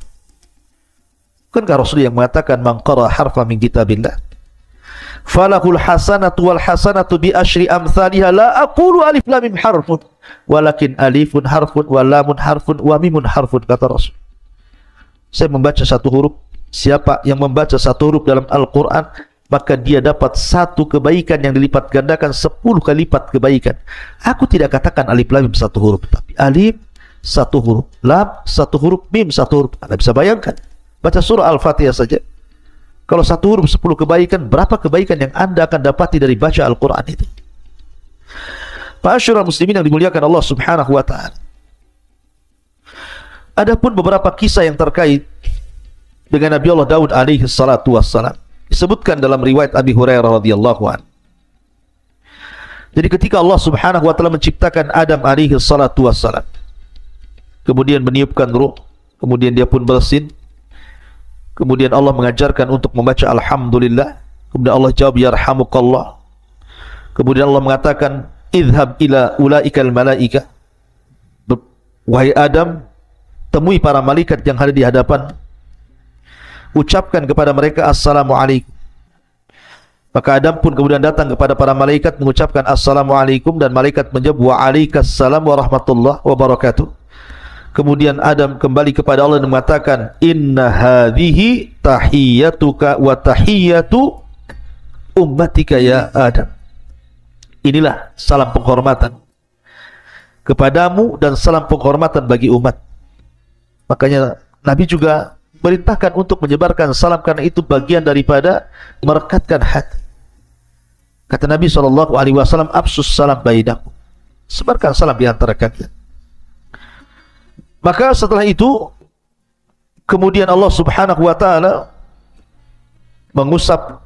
Bukankah Rasul yang mengatakan, man qara harfa min kitabillah falahul hasanatu wal hasanatu bi asyri amsalihha, la aqulu alif lam mim harfun walakin alifun harfun wa lamun harfun wa mimun harfun, kata Rasul. Saya membaca satu huruf, siapa yang membaca satu huruf dalam Al-Quran, maka dia dapat satu kebaikan yang dilipat gandakan 10 kali lipat kebaikan. Aku tidak katakan alif lam mim satu huruf, tapi alif satu huruf, lam satu huruf, mim satu huruf. Anda bisa bayangkan, baca surah Al-Fatihah saja, kalau satu huruf 10 kebaikan, berapa kebaikan yang Anda akan dapati dari baca Al-Quran itu? Ma'asyiral muslimin yang dimuliakan Allah subhanahu wa ta'ala. Adapun beberapa kisah yang terkait dengan Nabi Allah Daud alaihi salatu wassalam, disebutkan dalam riwayat Abi Hurairah radhiyallahu anhu. Jadi ketika Allah subhanahu wa ta'ala menciptakan Adam alaihi salatu wassalam, kemudian meniupkan ruh, kemudian dia pun bersin, kemudian Allah mengajarkan untuk membaca Alhamdulillah, kemudian Allah jawab Yarhamukallah, kemudian Allah mengatakan idhab ila ulaikal malaika, wahai Adam, temui para malaikat yang ada di hadapan, ucapkan kepada mereka Assalamualaikum. Maka Adam pun kemudian datang kepada para malaikat mengucapkan Assalamualaikum, dan malaikat menjawab Waalaikumsalam warahmatullahi wabarakatuh. Kemudian Adam kembali kepada Allah dan mengatakan inna hadhihi tahiyyatuka wa tahiyyatu ummatika ya Adam. Inilah salam penghormatan kepadamu dan salam penghormatan bagi umat. Makanya Nabi juga perintahkan untuk menyebarkan salam, karena itu bagian daripada merekatkan hati. Kata Nabi SAW, absus salam bainakum, sebarkan salam di antara kalian. Maka setelah itu kemudian Allah subhanahu wa ta'ala mengusap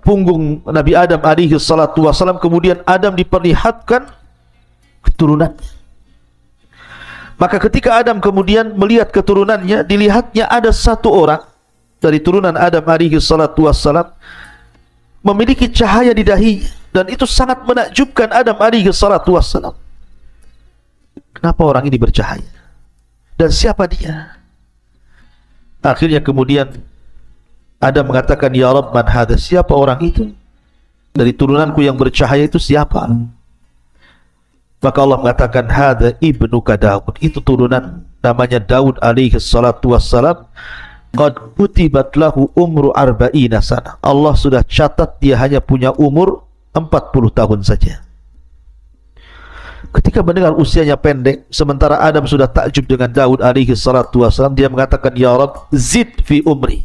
punggung Nabi Adam alaihi salatu wassalam. Kemudian Adam diperlihatkan keturunannya. Maka ketika Adam kemudian melihat keturunannya, dilihatnya ada satu orang dari turunan Adam alaihi salatu wassalam memiliki cahaya di dahinya, dan itu sangat menakjubkan Adam alaihi salatu wassalam. Kenapa orang ini bercahaya? Dan siapa dia? Akhirnya kemudian Adam mengatakan, Ya Rabb, man hadha? Siapa orang itu? Dari turunanku yang bercahaya itu siapa? Maka Allah mengatakan, Hadha ibnuka Daud. Itu turunan, namanya Daud alaihi salatu wassalam. Qad kutibat lahu umru arba'ina sana. Allah sudah catat dia hanya punya umur 40 tahun saja. Ketika mendengar usianya pendek, sementara Adam sudah takjub dengan Daud alaihi salatu wassalam, dia mengatakan, Ya Rabb, zid fi umri.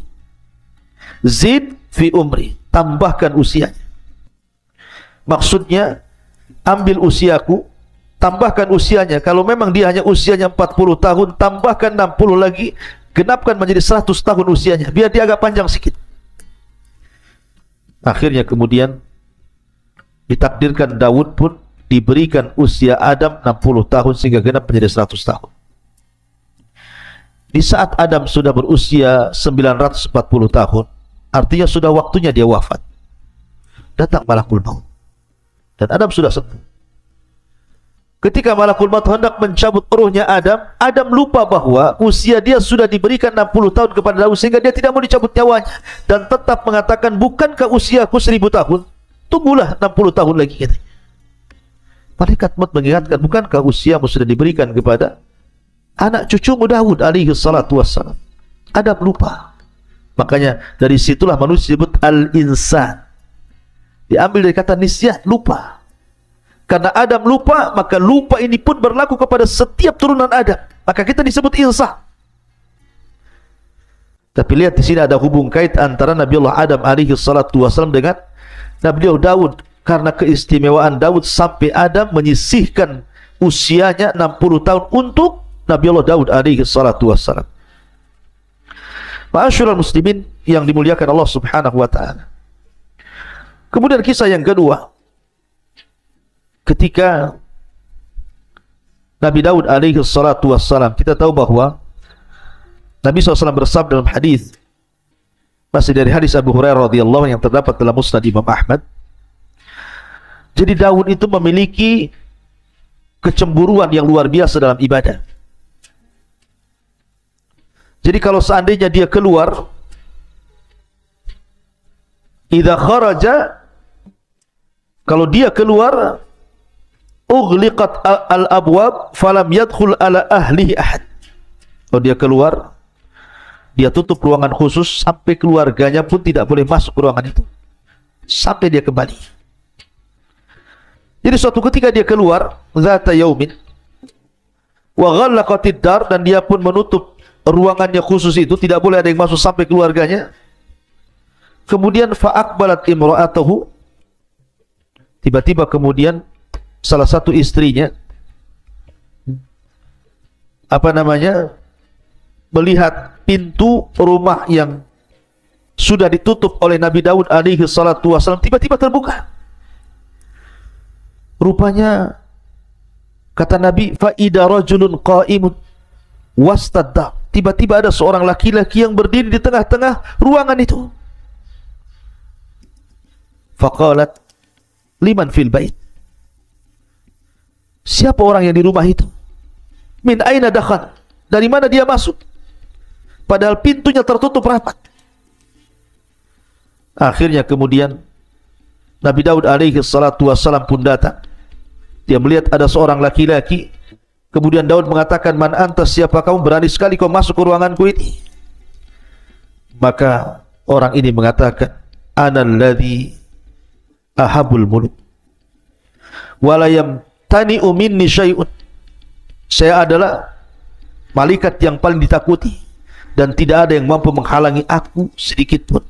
Zid fi umri, tambahkan usianya. Maksudnya, ambil usiaku, tambahkan usianya. Kalau memang dia hanya usianya 40 tahun, tambahkan 60 lagi, genapkan menjadi 100 tahun usianya, biar dia agak panjang sedikit. Akhirnya kemudian ditakdirkan Daud pun diberikan usia Adam 60 tahun sehingga genap menjadi 100 tahun. Di saat Adam sudah berusia 940 tahun, artinya sudah waktunya dia wafat, datang malakul maut, dan Adam sudah sembuh. Ketika malakul maut hendak mencabut ruhnya Adam, Adam lupa bahwa usia dia sudah diberikan 60 tahun kepada Daud, sehingga dia tidak mau dicabut nyawanya, dan tetap mengatakan, bukankah usiaku 1000 tahun? Tunggulah 60 tahun lagi, katanya. Malaikat maut mengingatkan, bukankah usiamu sudah diberikan kepada anak cucumu Daud alaihi salatu wassalam? Adam lupa. Makanya dari situlah manusia disebut al-insan. Diambil dari kata nisyan, lupa. Karena Adam lupa, maka lupa ini pun berlaku kepada setiap turunan Adam. Maka kita disebut insan. Tapi lihat di sini ada hubung kait antara Nabi Allah Adam alaihi salatu wassalam dengan Nabi Allah Daud. Karena keistimewaan Daud sampai Adam menyisihkan usianya 60 tahun untuk Nabi Allah Daud alaihi salatu wassalam. Ma'asyiral muslimin yang dimuliakan Allah subhanahu wa ta'ala. Kemudian kisah yang kedua, ketika Nabi Daud alaihi salatu wassalam, kita tahu bahwa Nabi SAW bersabda dalam hadis, Masih dari hadis Abu Hurairah radhiyallahu yang terdapat dalam Musnad Imam Ahmad. Jadi Daud itu memiliki kecemburuan yang luar biasa dalam ibadah. Jadi kalau seandainya dia keluar, idza kharaja, kalau dia keluar, ughliqat al-abwab falam yadkhul ala ahlihi ahad. Kalau dia keluar, dia tutup ruangan khusus sampai keluarganya pun tidak boleh masuk ke ruangan itu sampai dia kembali. Jadi suatu ketika dia keluar, zata yaumin wa ghallaqatid dar, dan dia pun menutup ruangannya khusus itu, tidak boleh ada yang masuk sampai keluarganya. Kemudian fa'aqbalat imra'atuhu, tiba-tiba kemudian salah satu istrinya melihat pintu rumah yang sudah ditutup oleh Nabi Daud alaihi salatu wasallam tiba-tiba terbuka. Rupanya kata Nabi, fa'ida rajulun qa'imun wastadda, tiba-tiba ada seorang laki-laki yang berdiri di tengah-tengah ruangan itu. Faqalat liman fil bait, siapa orang yang di rumah itu? Min aina dakhal, dari mana dia masuk? Padahal pintunya tertutup rapat. Akhirnya kemudian Nabi Daud alaihi salatu wassalam pun datang. Dia melihat ada seorang laki-laki. Kemudian Daud mengatakan, man antas, siapa kamu, berani sekali kau masuk ke ruanganku ini? Maka orang ini mengatakan, ana alladhi ahabul muluk walayam tani'u minni syai'un, saya adalah malaikat yang paling ditakuti dan tidak ada yang mampu menghalangi aku sedikit pun.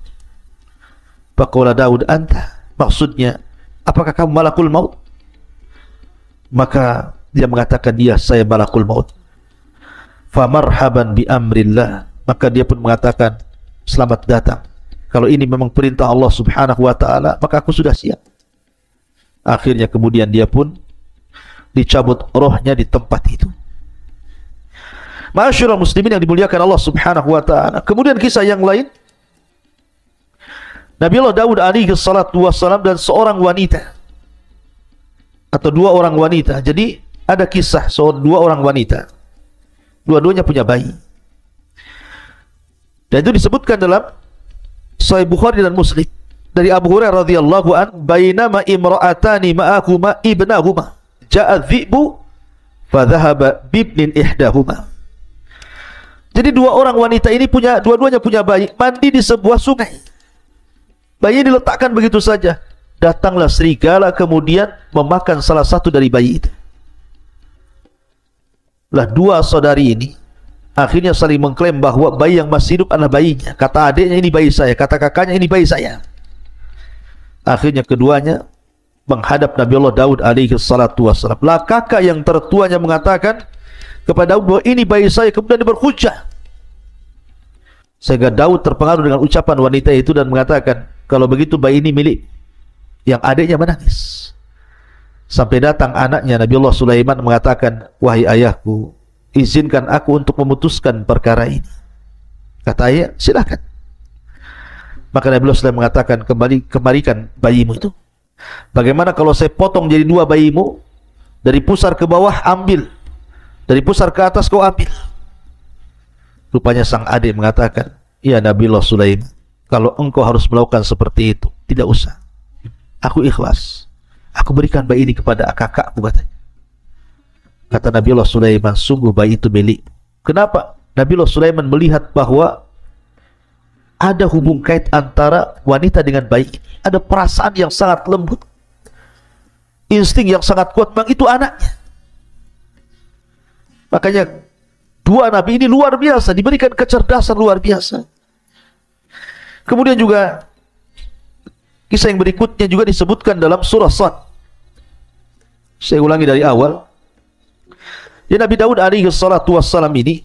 Faqala Daud, anta, maksudnya apakah kamu malakul maut? Maka dia mengatakan, iya, saya malakul maut. Famarhaban bi amrillah, maka dia pun mengatakan, selamat datang, kalau ini memang perintah Allah subhanahu wa ta'ala, maka aku sudah siap. Akhirnya kemudian dia pun dicabut rohnya di tempat itu. Ma'asyiral muslimin yang dimuliakan Allah subhanahu wa ta'ala. Kemudian kisah yang lain, Nabi Allah Daud alaihi salatu wassalam dan seorang wanita, atau dua orang wanita. Jadi ada kisah dua orang wanita, dua-duanya punya bayi, dan itu disebutkan dalam Sahih Bukhari dan Muslim dari Abu Hurairah radhiyallahu an, bainama imra'atani ma'ahuma ibnahuma ja'a dhi'bu fa dhahaba bibnin ihdahuma. Jadi dua orang wanita ini dua-duanya punya bayi, mandi di sebuah sungai. Bayi diletakkan begitu saja. Datanglah serigala kemudian memakan salah satu dari bayi itu. Lah dua saudari ini akhirnya saling mengklaim bahwa bayi yang masih hidup adalah bayinya. Kata adiknya, ini bayi saya. Kata kakaknya, ini bayi saya. Akhirnya keduanya menghadap Nabi Allah Daud alaihi salatu wassalam. Lah kakak yang tertuanya mengatakan kepada Daud bahwa ini bayi saya, kemudian dia berhujjah. Sehingga Daud terpengaruh dengan ucapan wanita itu dan mengatakan, kalau begitu bayi ini milik. Yang adiknya menangis. Sampai datang anaknya Nabi Allah Sulaiman mengatakan, wahai ayahku, izinkan aku untuk memutuskan perkara ini. Kata ayah, silakan. Maka Nabi Allah Sulaiman mengatakan, kembalikan bayimu itu. Bagaimana kalau saya potong jadi dua bayimu, dari pusar ke bawah ambil, dari pusar ke atas kau ambil. Rupanya sang adik mengatakan, ya Nabi Allah Sulaiman, kalau engkau harus melakukan seperti itu, tidak usah, aku ikhlas. Aku berikan bayi ini kepada kakakku, katanya. Kata Nabi Allah Sulaiman, sungguh bayi itu milik. Kenapa? Nabi Allah Sulaiman melihat bahwa ada hubung kait antara wanita dengan bayi ini. Ada perasaan yang sangat lembut, insting yang sangat kuat, memang itu anaknya. Makanya dua nabi ini luar biasa, diberikan kecerdasan luar biasa. Kemudian juga kisah yang berikutnya juga disebutkan dalam surah Sad. Saya ulangi dari awal. Ya, Nabi Daud alaihi salatu wassalam ini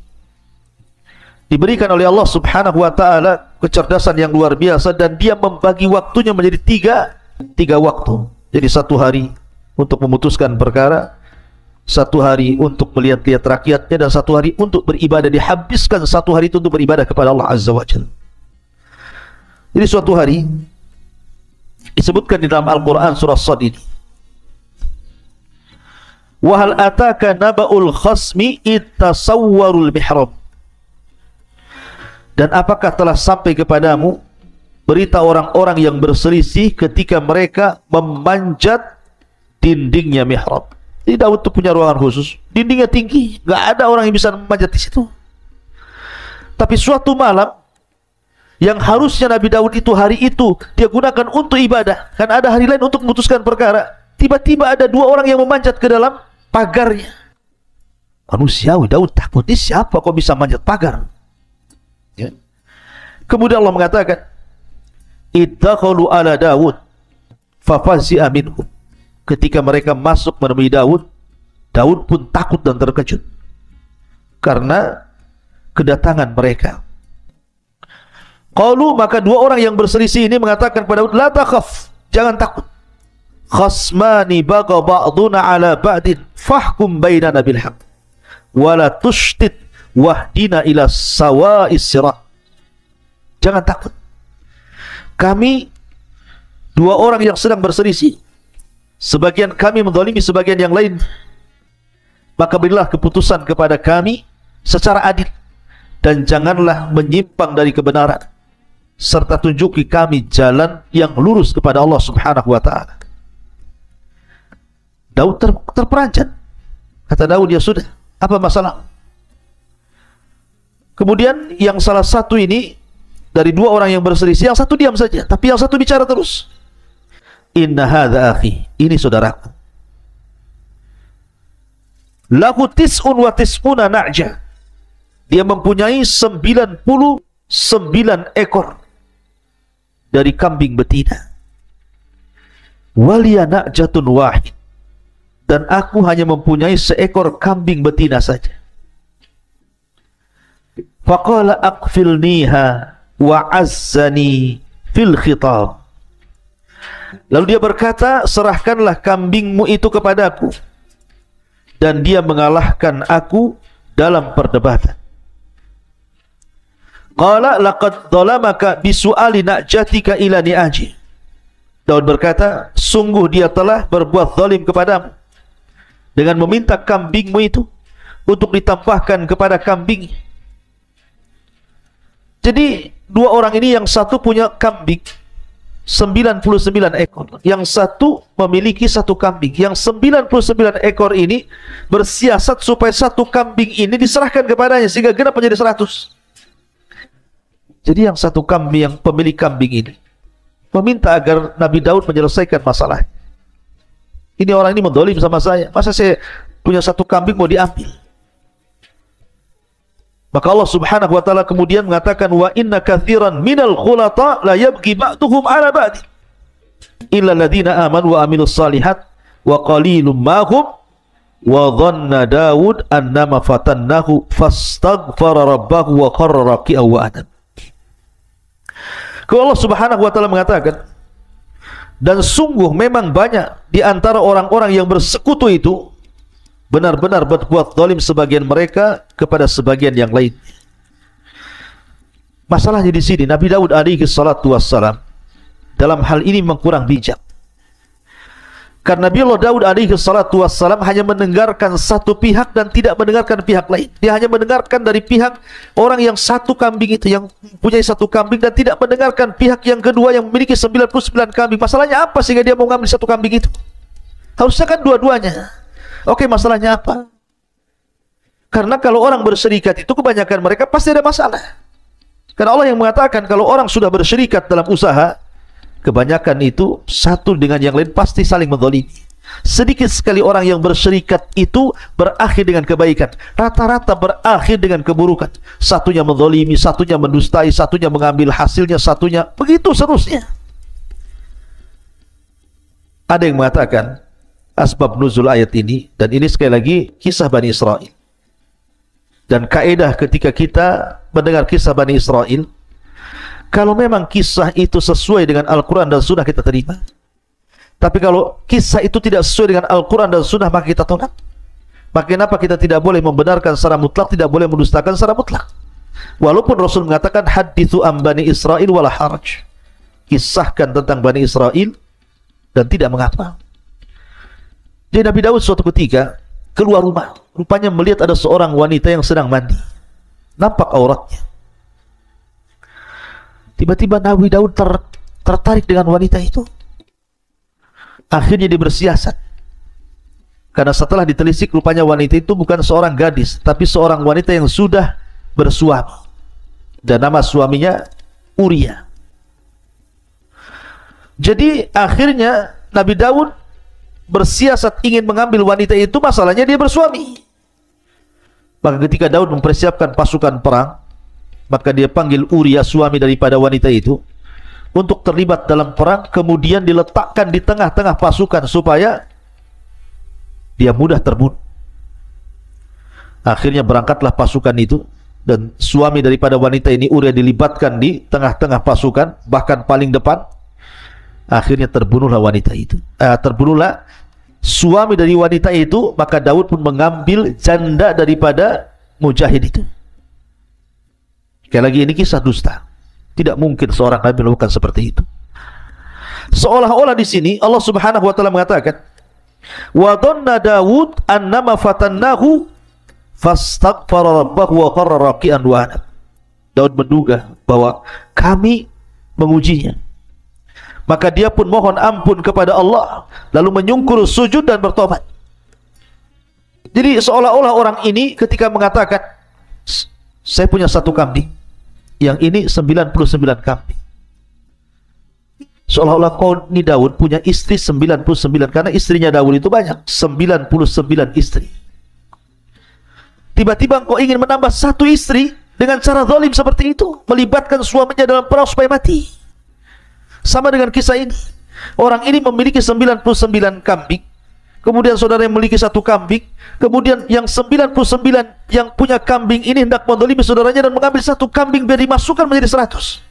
diberikan oleh Allah subhanahu wa ta'ala kecerdasan yang luar biasa, dan dia membagi waktunya menjadi tiga waktu. Jadi satu hari untuk memutuskan perkara, satu hari untuk melihat-lihat rakyatnya, dan satu hari untuk beribadah. Dihabiskan satu hari itu untuk beribadah kepada Allah azza wa jalla. Jadi suatu hari disebutkan di dalam Al-Quran surah Sad ini, wa hal ataka naba'ul khasmi ittasawwarul mihrab, dan apakah telah sampai kepadamu berita orang-orang yang berselisih ketika mereka memanjat dindingnya mihrab. Jadi Daud itu punya ruangan khusus, dindingnya tinggi, nggak ada orang yang bisa memanjat di situ. Tapi suatu malam yang harusnya Nabi Daud itu hari itu dia gunakan untuk ibadah, kan ada hari lain untuk memutuskan perkara, tiba-tiba ada dua orang yang memanjat ke dalam pagarnya. Manusiawi, Daud takut, ini siapa kok bisa manjat pagar? Ya. Kemudian Allah mengatakan, iddakhalu ala Daud fafazi'a minhum. Ketika mereka masuk menemui Daud, Daud pun takut dan terkejut karena kedatangan mereka. Qalu, maka dua orang yang berselisih ini mengatakan kepada Daud, la takhaf, jangan takut. Khasmani baga ba'duna ala ba'din fahkum bainana bil haqq wa la tushtit wahdina ila sawa'is sirat. Jangan takut. Kami dua orang yang sedang berselisih, sebagian kami menzalimi sebagian yang lain, maka berilah keputusan kepada kami secara adil, dan janganlah menyimpang dari kebenaran, serta tunjuki kami jalan yang lurus kepada Allah subhanahu wa ta'ala. Daud terperanjat. Kata Daud, ya sudah, apa masalah? Kemudian yang salah satu ini dari dua orang yang berselisih, yang satu diam saja, tapi yang satu bicara terus. Inna hadza akhi, ini saudaraku. Lahu tis'un wa tis'una na'ja. Dia mempunyai 99 ekor dari kambing betina. Waliya na'jatun wahid. Dan aku hanya mempunyai seekor kambing betina saja. Faqala aqfilniha wa azzani fil khitab. Lalu dia berkata, serahkanlah kambingmu itu kepadaku, dan dia mengalahkan aku dalam perdebatan. Qala laqad dhalamaka bisu'ali na'jatika ila ni'aji. Daud berkata, sungguh dia telah berbuat zalim kepadamu dengan meminta kambingmu itu untuk ditambahkan kepada kambing. Jadi dua orang ini, yang satu punya kambing 99 ekor, yang satu memiliki satu kambing. Yang 99 ekor ini bersiasat supaya satu kambing ini diserahkan kepadanya sehingga genap menjadi 100. Jadi yang satu kambing, yang pemilik kambing ini meminta agar Nabi Daud menyelesaikan masalah. Ini orang ini mendolim sama saya, masa saya punya satu kambing mau diambil? Maka Allah subhanahu wa ta'ala kemudian mengatakan, wa inna kathiran minal khulata la yabghi ba'duhum ala ba'di illa alladhina amanu wa amilus salihat wa qalilum mahum wa dhanna Daud annama fatannahu fastaghfara rabbahu wa qarra raki'an wa anab. Kalau Allah subhanahu wa ta'ala mengatakan, dan sungguh memang banyak di antara orang-orang yang bersekutu itu benar-benar berbuat zalim sebagian mereka kepada sebagian yang lain. Masalahnya di sini, Nabi Daud alaihi salatu wassalam dalam hal ini kurang bijak. Karena Nabi Allah Daud alaihi salatu wassalam hanya mendengarkan satu pihak dan tidak mendengarkan pihak lain. Dia hanya mendengarkan dari pihak orang yang satu kambing itu, yang mempunyai satu kambing, dan tidak mendengarkan pihak yang kedua yang memiliki 99 kambing. Masalahnya apa sehingga dia mau mengambil satu kambing itu? Harusnya kan dua-duanya. Oke, masalahnya apa? Karena kalau orang berserikat itu kebanyakan mereka pasti ada masalah. Karena Allah yang mengatakan kalau orang sudah berserikat dalam usaha, kebanyakan itu satu dengan yang lain pasti saling menzalimi. Sedikit sekali orang yang berserikat itu berakhir dengan kebaikan. Rata-rata berakhir dengan keburukan. Satunya menzalimi, satunya mendustai, satunya mengambil hasilnya, satunya begitu seterusnya. Ada yang mengatakan asbab nuzul ayat ini, dan ini sekali lagi kisah Bani Israel. Dan kaedah ketika kita mendengar kisah Bani Israel, kalau memang kisah itu sesuai dengan Al-Quran dan Sunnah, kita terima. Tapi kalau kisah itu tidak sesuai dengan Al-Quran dan Sunnah, maka kita tolak. Maka kenapa kita tidak boleh membenarkan secara mutlak, tidak boleh mendustakan secara mutlak? Walaupun Rasul mengatakan hadithu am Bani Israel wala haraj, kisahkan tentang Bani Israel dan tidak mengapa. Jadi Nabi Daud suatu ketika keluar rumah, rupanya melihat ada seorang wanita yang sedang mandi, nampak auratnya. Tiba-tiba Nabi Daud tertarik dengan wanita itu. Akhirnya dia bersiasat, karena setelah ditelisik rupanya wanita itu bukan seorang gadis, tapi seorang wanita yang sudah bersuami, dan nama suaminya Uria. Jadi akhirnya Nabi Daud bersiasat ingin mengambil wanita itu, masalahnya dia bersuami. Maka ketika Daud mempersiapkan pasukan perang, maka dia panggil Uria, suami daripada wanita itu, untuk terlibat dalam perang, kemudian diletakkan di tengah-tengah pasukan supaya dia mudah terbunuh. Akhirnya berangkatlah pasukan itu, dan suami daripada wanita ini Uria dilibatkan di tengah-tengah pasukan, bahkan paling depan. Akhirnya terbunuhlah wanita itu. Terbunuhlah suami dari wanita itu. Maka Daud pun mengambil janda daripada mujahid itu. Sekali lagi, ini kisah dusta. Tidak mungkin seorang nabi melakukan seperti itu. Seolah-olah di sini Allah Subhanahu wa taala mengatakan, wa dhanna Daud annama fatannahu fastaghfara rabbahu wa qarra raki'an wa anab. Daud menduga bahwa kami mengujinya, maka dia pun mohon ampun kepada Allah, lalu menyungkur sujud dan bertobat. Jadi seolah-olah orang ini ketika mengatakan, saya punya satu kambing, yang ini 99 kambing. Seolah-olah kau ini Daud punya istri 99, karena istrinya Daud itu banyak, 99 istri. Tiba-tiba engkau ingin menambah satu istri dengan cara zalim seperti itu, melibatkan suaminya dalam perang supaya mati. Sama dengan kisah ini. Orang ini memiliki 99 kambing, kemudian saudara yang memiliki satu kambing, kemudian yang 99 yang punya kambing ini hendak menzalimi saudaranya dan mengambil satu kambing biar dimasukkan menjadi 100.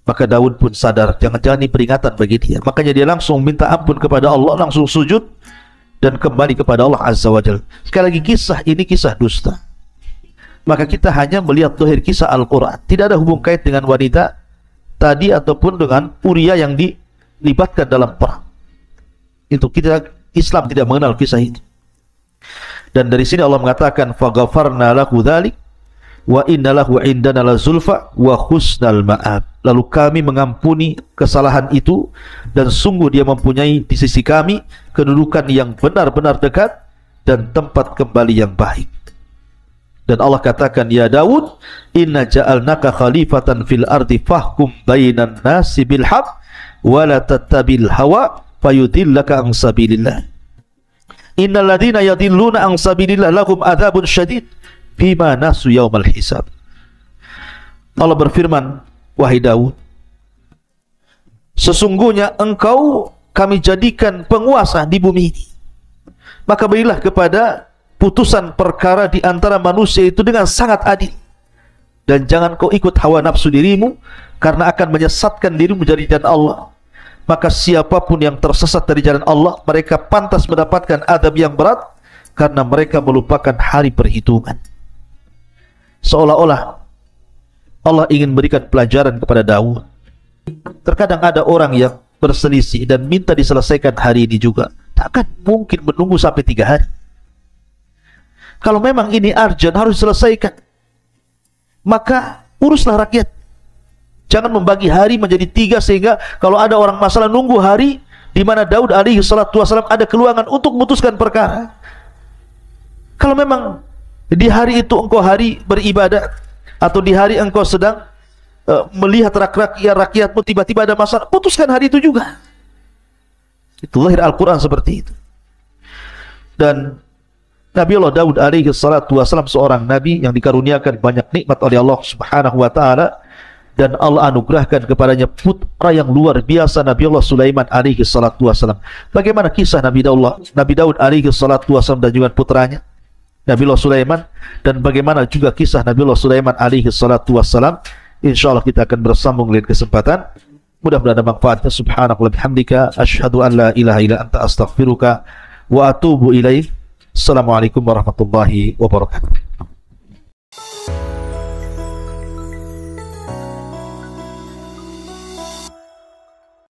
Maka Daud pun sadar, jangan-jangan ini peringatan bagi dia. Makanya dia langsung minta ampun kepada Allah, langsung sujud dan kembali kepada Allah Azza wa Jalla. Sekali lagi, kisah ini kisah dusta. Maka kita hanya melihat zahir kisah Al-Quran, tidak ada hubung kait dengan wanita tadi ataupun dengan Uria yang dilibatkan dalam perang. Itu kita, Islam tidak mengenal kisah itu. Dan dari sini Allah mengatakan, faghfarna lahu dzalik wa inna lahu indana la zulfa wa husnal ma'ab. Lalu kami mengampuni kesalahan itu, dan sungguh dia mempunyai di sisi kami kedudukan yang benar-benar dekat dan tempat kembali yang baik. Dan Allah katakan, ya Daud, inna ja'alnaka khalifatan fil ardi fahkum bainan nasi bil haq wa la tattabil hawa fayudillaka an sabilillah. Innal ladzina yadilluna an sabilillah lahum adzabun syadid bima nasu yaumal hisab. Allah berfirman, wahai Daud, sesungguhnya engkau kami jadikan penguasa di bumi ini, maka berilah kepada putusan perkara di antara manusia itu dengan sangat adil, dan jangan kau ikut hawa nafsu dirimu, karena akan menyesatkan dirimu dari jalan Allah. Maka siapapun yang tersesat dari jalan Allah, mereka pantas mendapatkan adab yang berat, karena mereka melupakan hari perhitungan. Seolah-olah Allah ingin berikan pelajaran kepada Daud. Terkadang ada orang yang berselisih dan minta diselesaikan hari ini juga. Takkan mungkin menunggu sampai 3 hari. Kalau memang ini urgent, harus diselesaikan, maka uruslah rakyat. Jangan membagi hari menjadi 3 sehingga kalau ada orang masalah nunggu hari di mana Daud alaihi salatu wasallam ada keluangan untuk memutuskan perkara. Kalau memang di hari itu engkau hari beribadah, atau di hari engkau sedang melihat rakyatmu tiba-tiba ada masalah, putuskan hari itu juga. Itu lahir Al-Quran seperti itu. Dan Nabi Allah Daud alaihi salatu wasallam seorang nabi yang dikaruniakan banyak nikmat oleh Allah Subhanahu wa taala, dan Allah anugerahkan kepadanya putra yang luar biasa, Nabi Allah Sulaiman alaihi salatu wasallam. Bagaimana kisah Nabi Daud alaihi salatu wasallam dan juga putranya Nabi Allah Sulaiman, dan bagaimana juga kisah Nabi Allah Sulaiman alaihi salatu wasallam, insyaallah kita akan bersambung lain kesempatan. Mudah-mudahan ada manfaatnya. Subhanallah bihamdika, asyhadu an la ilaha illa anta, astaghfiruka wa atubu ilaik. Assalamualaikum warahmatullahi wabarakatuh.